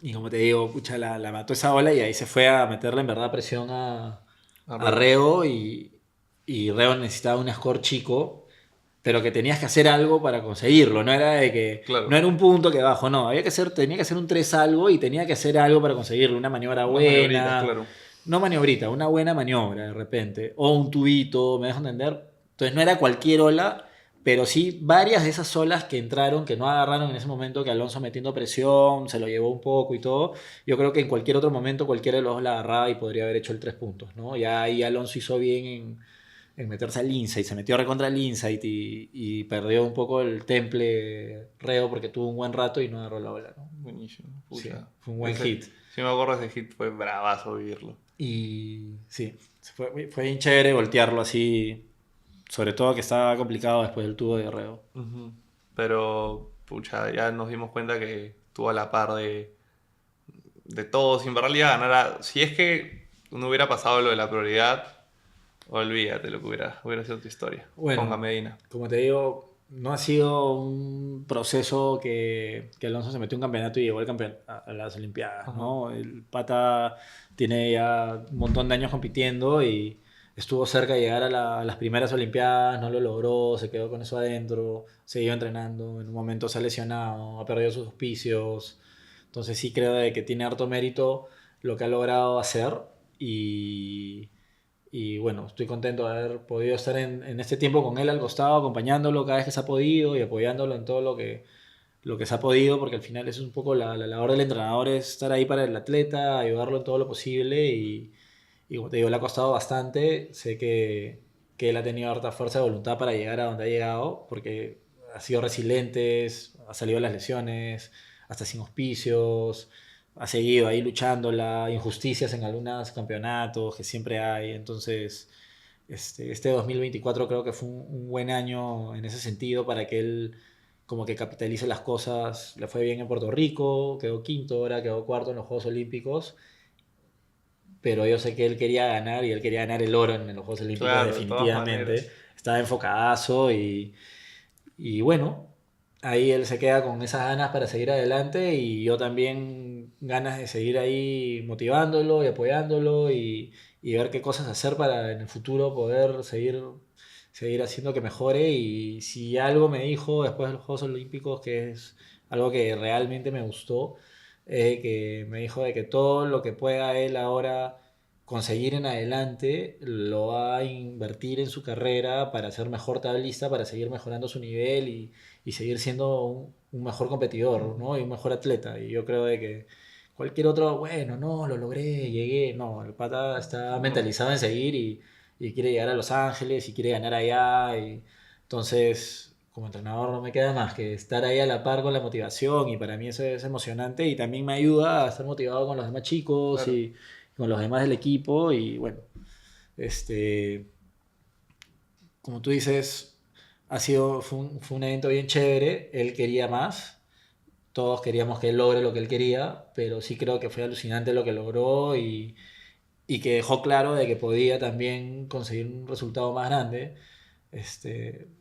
Y como te digo, pucha, la mató esa ola y ahí se fue a meterle en verdad presión a Arreo. Reo y Reo necesitaba un score chico, pero que tenías que hacer algo para conseguirlo, no era de que, no Claro. era un punto que bajo, no, tenía que hacer un 3 algo y tenía que hacer algo para conseguirlo, una maniobra Unas maniobritas, buena, claro. no maniobrita, una buena maniobra de repente, o un tubito, ¿me dejo entender? Entonces no era cualquier ola, pero sí varias de esas olas que entraron, que no agarraron en ese momento, que Alonso metiendo presión, se lo llevó un poco y todo, yo creo que en cualquier otro momento cualquiera de los dos la agarraba y podría haber hecho el 3 puntos, ¿no? Ya ahí Alonso hizo bien en meterse al Insight, se metió recontra el Insight y perdió un poco el temple Reo porque tuvo un buen rato y no agarró la ola, ¿no? Buenísimo. Sí, Pucha. fue un buen Ese, hit. si me acuerdo de ese hit, fue bravazo vivirlo. Y sí, fue bien chévere voltearlo así, sobre todo que estaba complicado después del tubo de Reo. Ujú. Pero, pucha, ya nos dimos cuenta que estuvo a la par de todos. En realidad ganara. Si es que no hubiera pasado lo de la prioridad, olvídate lo que hubiera sido tu historia. Con Bueno, Medina. como te digo, no ha sido un proceso que Alonso se metió en un campeonato y llegó a las Olimpiadas, Ajá. ¿no? El pata tiene ya un montón de años compitiendo y estuvo cerca de llegar a las primeras Olimpiadas, no lo logró, se quedó con eso adentro, siguió entrenando, en un momento se ha lesionado, ha perdido sus auspicios, entonces sí creo de que tiene harto mérito lo que ha logrado hacer y bueno, estoy contento de haber podido estar en este tiempo con él al costado, acompañándolo cada vez que se ha podido y apoyándolo en todo lo que se ha podido, porque al final es un poco la labor del entrenador, es estar ahí para el atleta, ayudarlo en todo lo posible y como te digo, le ha costado bastante. Sé que él ha tenido harta fuerza de voluntad para llegar a donde ha llegado, porque ha sido resiliente, ha salido de las lesiones, hasta sin auspicios, ha seguido ahí luchándola, injusticias en algunos campeonatos que siempre hay. Entonces, este 2024 creo que fue un buen año en ese sentido para que él como que capitalice las cosas. Le fue bien en Puerto Rico, quedó quinto, ahora quedó cuarto en los Juegos Olímpicos, pero yo sé que él quería ganar y él quería ganar el oro en los Juegos Olímpicos Claro, de todas definitivamente. maneras. Estaba enfocadazo y bueno, ahí él se queda con esas ganas para seguir adelante y yo también ganas de seguir ahí motivándolo y apoyándolo y ver qué cosas hacer para en el futuro poder seguir haciendo que mejore y si algo me dijo después de los Juegos Olímpicos que es algo que realmente me gustó, que me dijo de que todo lo que pueda él ahora conseguir en adelante lo va a invertir en su carrera para ser mejor tablista, para seguir mejorando su nivel y seguir siendo un mejor competidor, Ujú. ¿no? Y un mejor atleta. Y yo creo de que cualquier otro, bueno, no, lo logré, llegué. No, el pata está No, mentalizado en seguir y quiere llegar a Los Ángeles y quiere ganar allá. Y entonces, como entrenador no me queda más que estar ahí a la par con la motivación y para mí eso es emocionante y también me ayuda a estar motivado con los demás chicos claro. y con los demás del equipo y bueno, este, como tú dices, fue un evento bien chévere, él quería más, todos queríamos que él logre lo que él quería, pero sí creo que fue alucinante lo que logró y que dejó claro de que podía también conseguir un resultado más grande.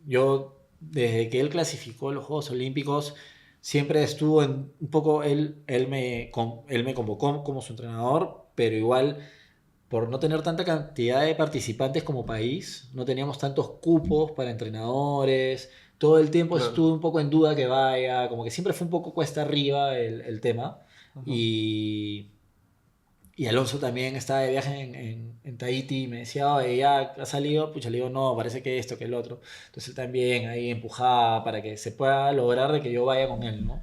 Yo, desde que él clasificó los Juegos Olímpicos, siempre estuvo en un poco, él me convocó como su entrenador, pero igual, por no tener tanta cantidad de participantes como país, no teníamos tantos cupos para entrenadores, todo el tiempo Claro. estuve un poco en duda que vaya, como que siempre fue un poco cuesta arriba el tema. Ujú. Y, y Alonso también estaba de viaje en Tahití y me decía, oye, ya ha salido, pucha, le digo, no, parece que esto, que el otro. Entonces él también ahí empujaba para que se pueda lograr de que yo vaya con él, ¿no?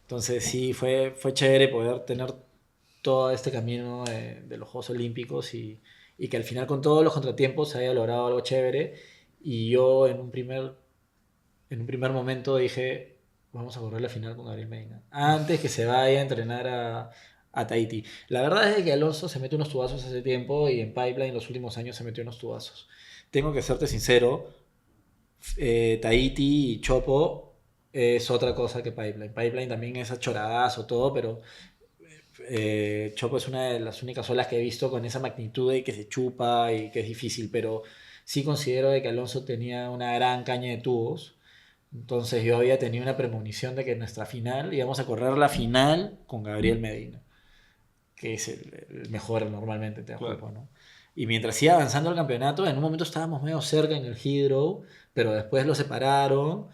Entonces sí, fue chévere poder tener todo este camino de los Juegos Olímpicos y que al final con todos los contratiempos se haya logrado algo chévere. Y yo en un primer momento dije, vamos a correr la final con Gabriel Medina, antes que se vaya a entrenar a Tahití. La verdad es que Alonso se metió unos tubazos hace tiempo y en Pipeline los últimos años se metió unos tubazos. Tengo que serte sincero, Tahiti y Chopo es otra cosa que Pipeline. Pipeline también es achoradazo todo, pero Chopo es una de las únicas olas que he visto con esa magnitud y que se chupa y que es difícil, pero sí considero de que Alonso tenía una gran caña de tubos. Entonces yo había tenido una premonición de que en nuestra final íbamos a correr la final con Gabriel Medina, que es el mejor normalmente te Claro. Teahupo'o, ¿no? Y mientras iba avanzando el campeonato, en un momento estábamos medio cerca en el Hydro, pero después lo separaron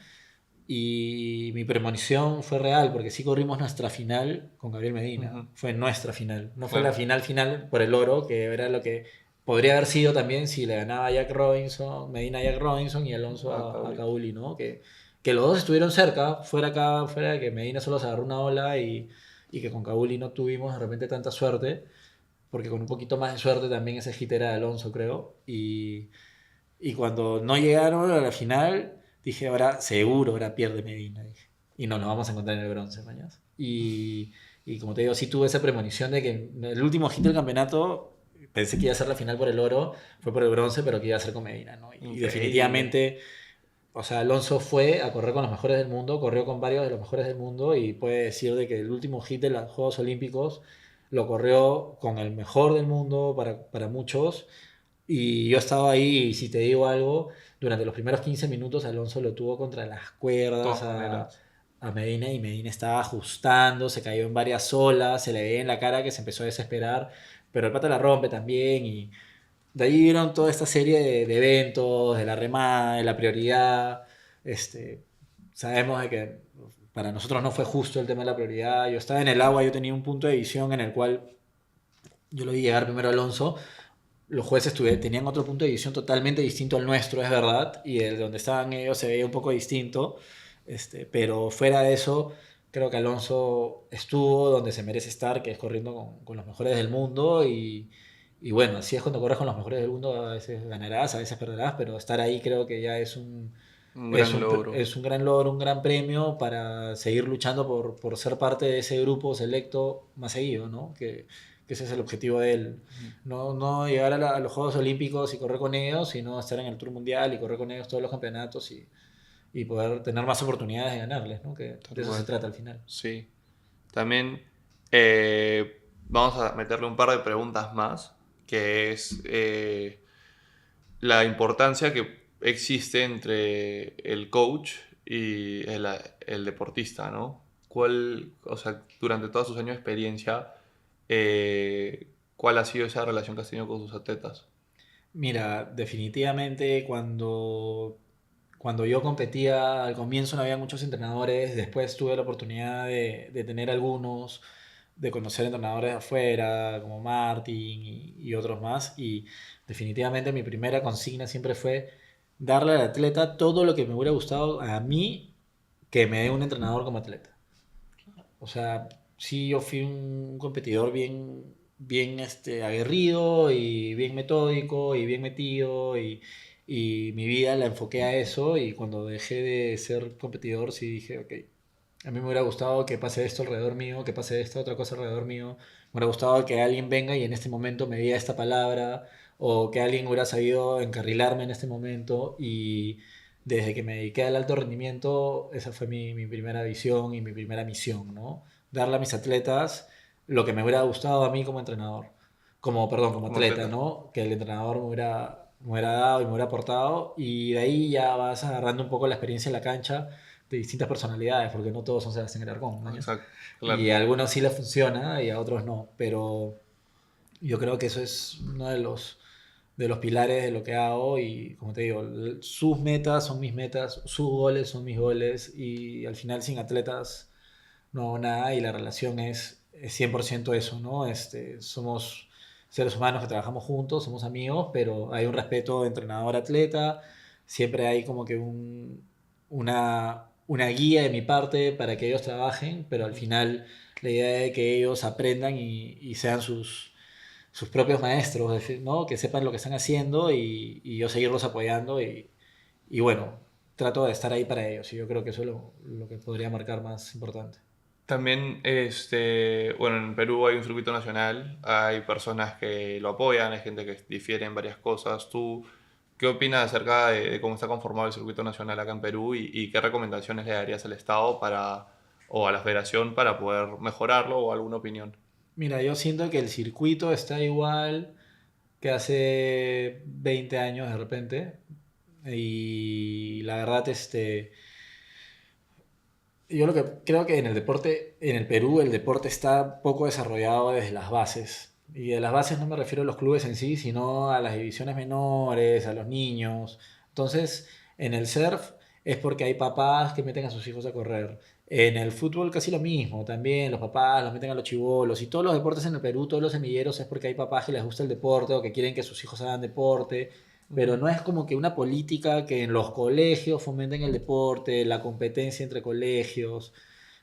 y mi premonición fue real, porque sí corrimos nuestra final con Gabriel Medina. Ujú. Fue nuestra final. No fue la Claro. final final por el oro, que era lo que podría haber sido también si le ganaba a Jack Robinson, Medina a Jack Robinson y Alonso Ah, a Cauli. Cauli, ¿no? Que los dos estuvieron cerca, fuera acá, fuera de que Medina solo se agarró una ola y que con Cauli no tuvimos de repente tanta suerte, porque con un poquito más de suerte también ese hit era de Alonso, creo. Y cuando no llegaron a la final, dije, ahora seguro, ahora pierde Medina. Dije. Y no, nos vamos a encontrar en el bronce mañana. Y como te digo, sí tuve esa premonición de que en el último hit del campeonato pensé que iba a ser la final por el oro, fue por el bronce, pero que iba a ser con Medina, ¿no? Y Increíble. definitivamente, o sea, Alonso fue a correr con los mejores del mundo, corrió con varios de los mejores del mundo y puede decir de que el último hit de los Juegos Olímpicos lo corrió con el mejor del mundo para muchos y yo estaba ahí, y si te digo algo, durante los primeros 15 minutos Alonso lo tuvo contra las De cuerdas todas maneras. a Medina y Medina estaba ajustando, se cayó en varias olas, se le veía en la cara que se empezó a desesperar, pero el pata la rompe también y de ahí vieron toda esta serie de eventos, de la remada, de la prioridad. Este, sabemos de que para nosotros no fue justo el tema de la prioridad. Yo estaba en el agua, yo tenía un punto de visión en el cual yo lo vi llegar primero a Alonso, los jueces tenían otro punto de visión totalmente distinto al nuestro, es verdad, y el donde estaban ellos se veía un poco distinto, pero fuera de eso, creo que Alonso estuvo donde se merece estar, que es corriendo con los mejores del mundo, y bueno, así es cuando corres con los mejores del mundo, a veces ganarás, a veces perderás, pero estar ahí creo que ya es un, Un es gran un, logro. es un gran logro, un gran premio para seguir luchando por ser parte de ese grupo selecto más seguido, ¿no? Que ese es el objetivo de él. Ujú. No llegar a los Juegos Olímpicos y correr con ellos, sino estar en el Tour Mundial y correr con ellos todos los campeonatos y poder tener más oportunidades de ganarles, ¿no? Que Tal de eso se cual. trata al final. Sí. También vamos a meterle un par de preguntas más, que es la importancia que existe entre el coach y el deportista, ¿no? O sea, durante todos sus años de experiencia, ¿cuál ha sido esa relación que has tenido con sus atletas? Mira, definitivamente cuando yo competía al comienzo no había muchos entrenadores, después tuve la oportunidad de tener algunos, de conocer entrenadores de afuera, como Martin y otros más, y definitivamente mi primera consigna siempre fue darle al atleta todo lo que me hubiera gustado a mí que me dé un entrenador como atleta. O sea, sí, yo fui un competidor bien aguerrido y bien metódico y bien metido y mi vida la enfoqué a eso y cuando dejé de ser competidor sí dije, ok, a mí me hubiera gustado que pase esto alrededor mío, que pase esta otra cosa alrededor mío, me hubiera gustado que alguien venga y en este momento me diga esta palabra o que alguien hubiera sabido encarrilarme en este momento y desde que me dediqué al alto rendimiento, esa fue mi primera visión y mi primera misión, ¿no? Darle a mis atletas lo que me hubiera gustado a mí como entrenador, como, perdón, como Como atleta, atleta. ¿no? Que el entrenador me hubiera me hubiera dado y me hubiera aportado. Y de ahí ya vas agarrando un poco la experiencia en la cancha de distintas personalidades, porque no todos son Sebastián Alarcón, ¿no? Exacto, Y claro. a algunos sí les funciona y a otros no. Pero yo creo que eso es uno de los pilares de lo que hago y como te digo, sus metas son mis metas, sus goles son mis goles y al final sin atletas no hago nada y la relación es 100% eso, ¿no? Somos seres humanos que trabajamos juntos, somos amigos, pero hay un respeto de entrenador-atleta, siempre hay como que una guía de mi parte para que ellos trabajen, pero al final la idea es que ellos aprendan y sean sus propios maestros, ¿no? Que sepan lo que están haciendo y yo seguirlos apoyando y bueno, trato de estar ahí para ellos y yo creo que eso es lo que podría marcar más importante. También, bueno, en Perú hay un circuito nacional, hay personas que lo apoyan, hay gente que difiere en varias cosas. ¿Tú qué opinas acerca de cómo está conformado el circuito nacional acá en Perú y qué recomendaciones le darías al Estado o a la Federación para poder mejorarlo o alguna opinión? Mira, yo siento que el circuito está igual que hace 20 años de repente y la verdad, yo lo que creo que en el deporte, en el Perú, el deporte está poco desarrollado desde las bases. Y de las bases no me refiero a los clubes en sí, sino a las divisiones menores, a los niños. Entonces, en el surf es porque hay papás que meten a sus hijos a correr. En el fútbol casi lo mismo, también los papás los meten a los chibolos. Y todos los deportes en el Perú, todos los semilleros es porque hay papás que les gusta el deporte o que quieren que sus hijos hagan deporte, pero Ujú. no es como que una política que en los colegios fomenten el deporte, la competencia entre colegios.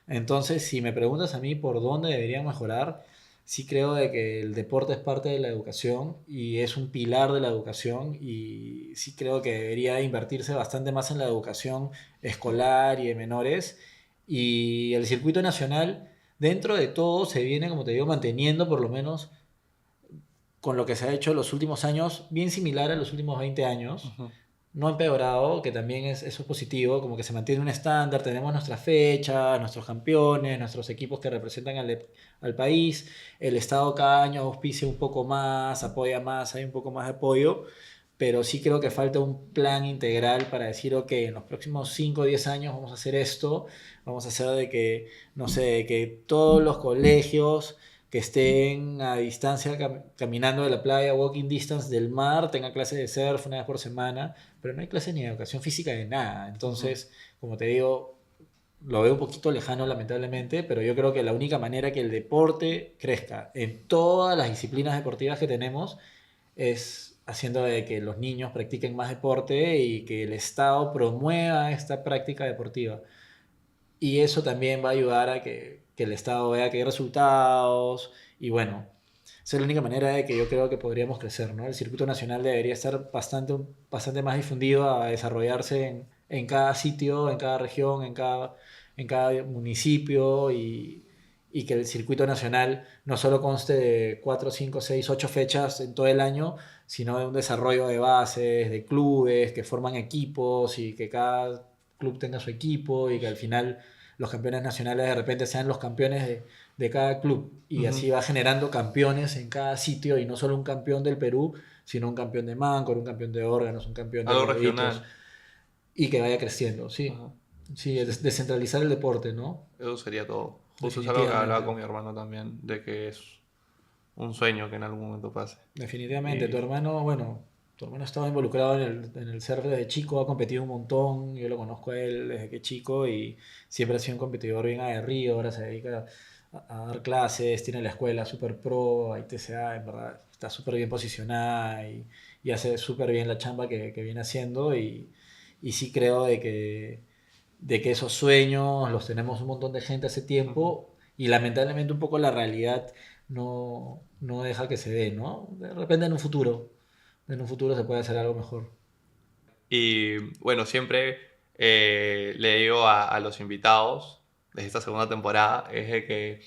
Entonces, si me preguntas a mí por dónde deberían mejorar, sí creo de que el deporte es parte de la educación y es un pilar de la educación y sí creo que debería invertirse bastante más en la educación escolar y de menores. Y el circuito nacional, dentro de todo, se viene, como te digo, manteniendo por lo menos con lo que se ha hecho en los últimos años, bien similar a los últimos 20 años. Ujú. No ha empeorado, que también eso es positivo, como que se mantiene un estándar, tenemos nuestras fechas, nuestros campeones, nuestros equipos que representan al país, el Estado cada año auspicia un poco más, apoya más, hay un poco más de apoyo, pero sí creo que falta un plan integral para decir, ok, en los próximos 5 o 10 años vamos a hacer esto, vamos a hacer de que, no sé, de que todos los colegios que estén a distancia caminando de la playa, walking distance del mar, tengan clase de surf una vez por semana, pero no hay clase ni de educación física de nada. Ujú. Entonces, como te digo, lo veo un poquito lejano lamentablemente, pero yo creo que la única manera que el deporte crezca en todas las disciplinas deportivas que tenemos es haciendo de que los niños practiquen más deporte y que el Estado promueva esta práctica deportiva. Y eso también va a ayudar a que el Estado vea que hay resultados y bueno, esa es la única manera de que yo creo que podríamos crecer, ¿no? El circuito nacional debería estar bastante más difundido a desarrollarse en cada sitio, en cada región, en cada municipio y que el circuito nacional no solo conste de 4, 5, 6, 8 fechas en todo el año, sino de un desarrollo de bases, de clubes que forman equipos y que cada club tenga su equipo y que al final los campeones nacionales de repente sean los campeones de cada club y Ujú. así va generando campeones en cada sitio y no solo un campeón del Perú, sino un campeón de Máncora, un campeón de órganos, un campeón de Algo los Lobitos regional. y que vaya creciendo, sí. Ajá. Sí, descentralizar el deporte, ¿no? Eso sería todo. Justo es algo que hablaba Definitivamente. con mi hermano también, de que es un sueño que en algún momento pase. Definitivamente. Tu Y hermano, bueno, tu hermano estaba involucrado en el surf desde chico, ha competido un montón, yo lo conozco a él desde que chico y siempre ha sido un competidor bien aguerrido, ahora se dedica a dar clases, tiene la escuela super pro, ITCA, en verdad, está súper bien posicionada y hace súper bien la chamba que viene haciendo y sí creo de que esos sueños los tenemos un montón de gente hace ujú. tiempo y lamentablemente un poco la realidad no deja que se dé, ¿no? De repente en un futuro se puede hacer algo mejor. Y bueno, siempre le digo a los invitados de esta segunda temporada, es de que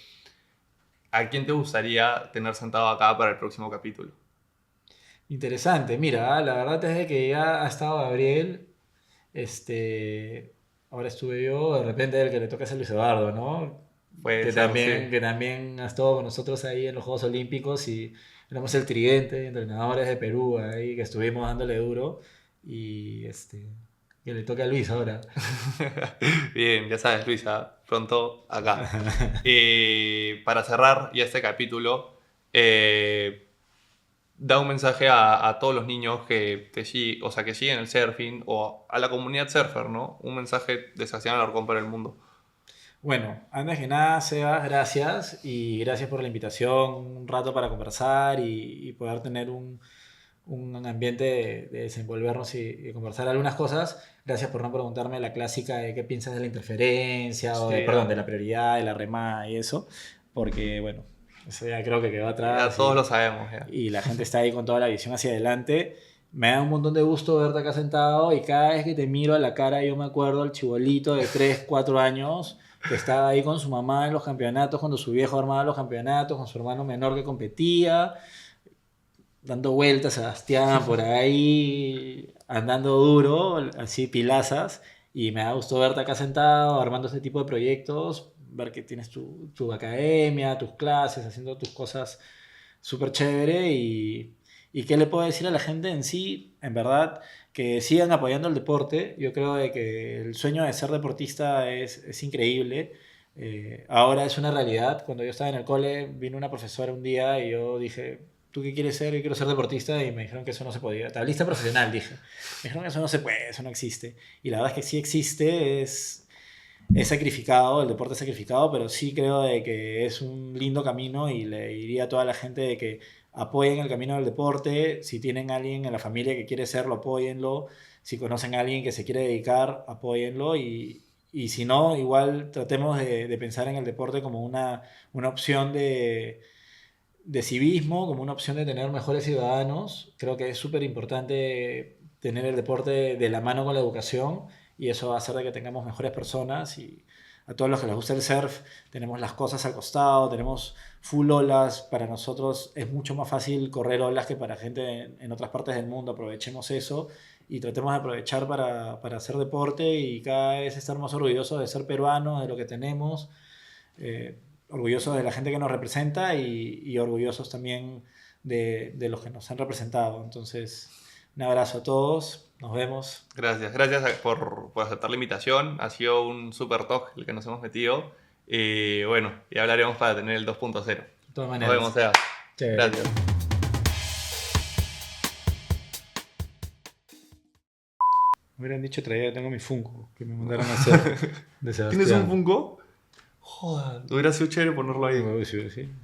¿a quién te gustaría tener sentado acá para el próximo capítulo? Interesante, mira, la verdad es de que ya ha estado Gabriel, ahora estuve yo, de repente el que le toca es a Luis Eduardo, ¿no? Puede ser, sí. Que también ha estado con nosotros ahí en los Juegos Olímpicos y éramos el tridente, entrenadores de Perú ahí, que estuvimos dándole duro. Y que le toca a Luis ahora. Bien, ya sabes, Luisa, pronto acá. Para cerrar ya este capítulo, eh, da un mensaje a todos los niños o sea, que siguen el surfing o a la comunidad surfer, ¿no? Un mensaje de Sebastián Alarcón para el mundo. Bueno, antes que nada, Sebas, gracias y gracias por la invitación, un rato para conversar y poder tener un ambiente de desenvolvernos y conversar algunas cosas. Gracias por no preguntarme la clásica de qué piensas de la interferencia o Sí, perdón, de la prioridad, de la remada y eso, porque bueno, eso ya creo que quedó ya atrás todos lo sabemos, ya. y la gente está ahí con toda la visión hacia adelante. Me da un montón de gusto verte acá sentado y cada vez que te miro a la cara yo me acuerdo al chibolito de 3 4 años que estaba ahí con su mamá en los campeonatos, cuando su viejo armaba los campeonatos, con su hermano menor que competía, dando vueltas a Sebastián por ahí, andando duro, así pilazas, y me da gusto verte acá sentado, armando este tipo de proyectos, ver que tienes tu academia, tus clases, haciendo tus cosas súper chévere y qué le puedo decir a la gente en sí, en verdad, que sigan apoyando el deporte. Yo creo de que el sueño de ser deportista es increíble. Ahora es una realidad. Cuando yo estaba en el cole, vino una profesora un día y yo dije, ¿tú qué quieres ser? Yo quiero ser deportista y me dijeron que eso no se podía. Tablista profesional, dije. Me dijeron que eso no se puede, eso no existe. Y la verdad es que sí existe, es sacrificado, el deporte es sacrificado, pero sí creo de que es un lindo camino y le diría a toda la gente de que apoyen el camino del deporte. Si tienen a alguien en la familia que quiere serlo, apóyenlo. Si conocen a alguien que se quiere dedicar, apóyenlo. Y si no, igual tratemos de pensar en el deporte como una opción de civismo, como una opción de tener mejores ciudadanos. Creo que es súper importante tener el deporte de la mano con la educación y eso va a hacer de que tengamos mejores personas y a todos los que les gusta el surf tenemos las cosas al costado, tenemos full olas, para nosotros es mucho más fácil correr olas que para gente en otras partes del mundo, aprovechemos eso y tratemos de aprovechar para hacer deporte y cada vez estar más orgullosos de ser peruanos, de lo que tenemos, orgullosos de la gente que nos representa y orgullosos también de los que nos han representado. Entonces, un abrazo a todos, nos vemos. Gracias, gracias por aceptar la invitación. Ha sido un super talk el que nos hemos metido. Y bueno, ya hablaremos para tener el 2.0. De todas Nos vemos, maneras, Sebas. chévere. Gracias. Me hubieran dicho traía, tengo mi Funko que me mandaron a hacer de ¿Tienes un Sebastián. Funko? Joder, hubiera sido chévere ponerlo ahí. Sí, sí.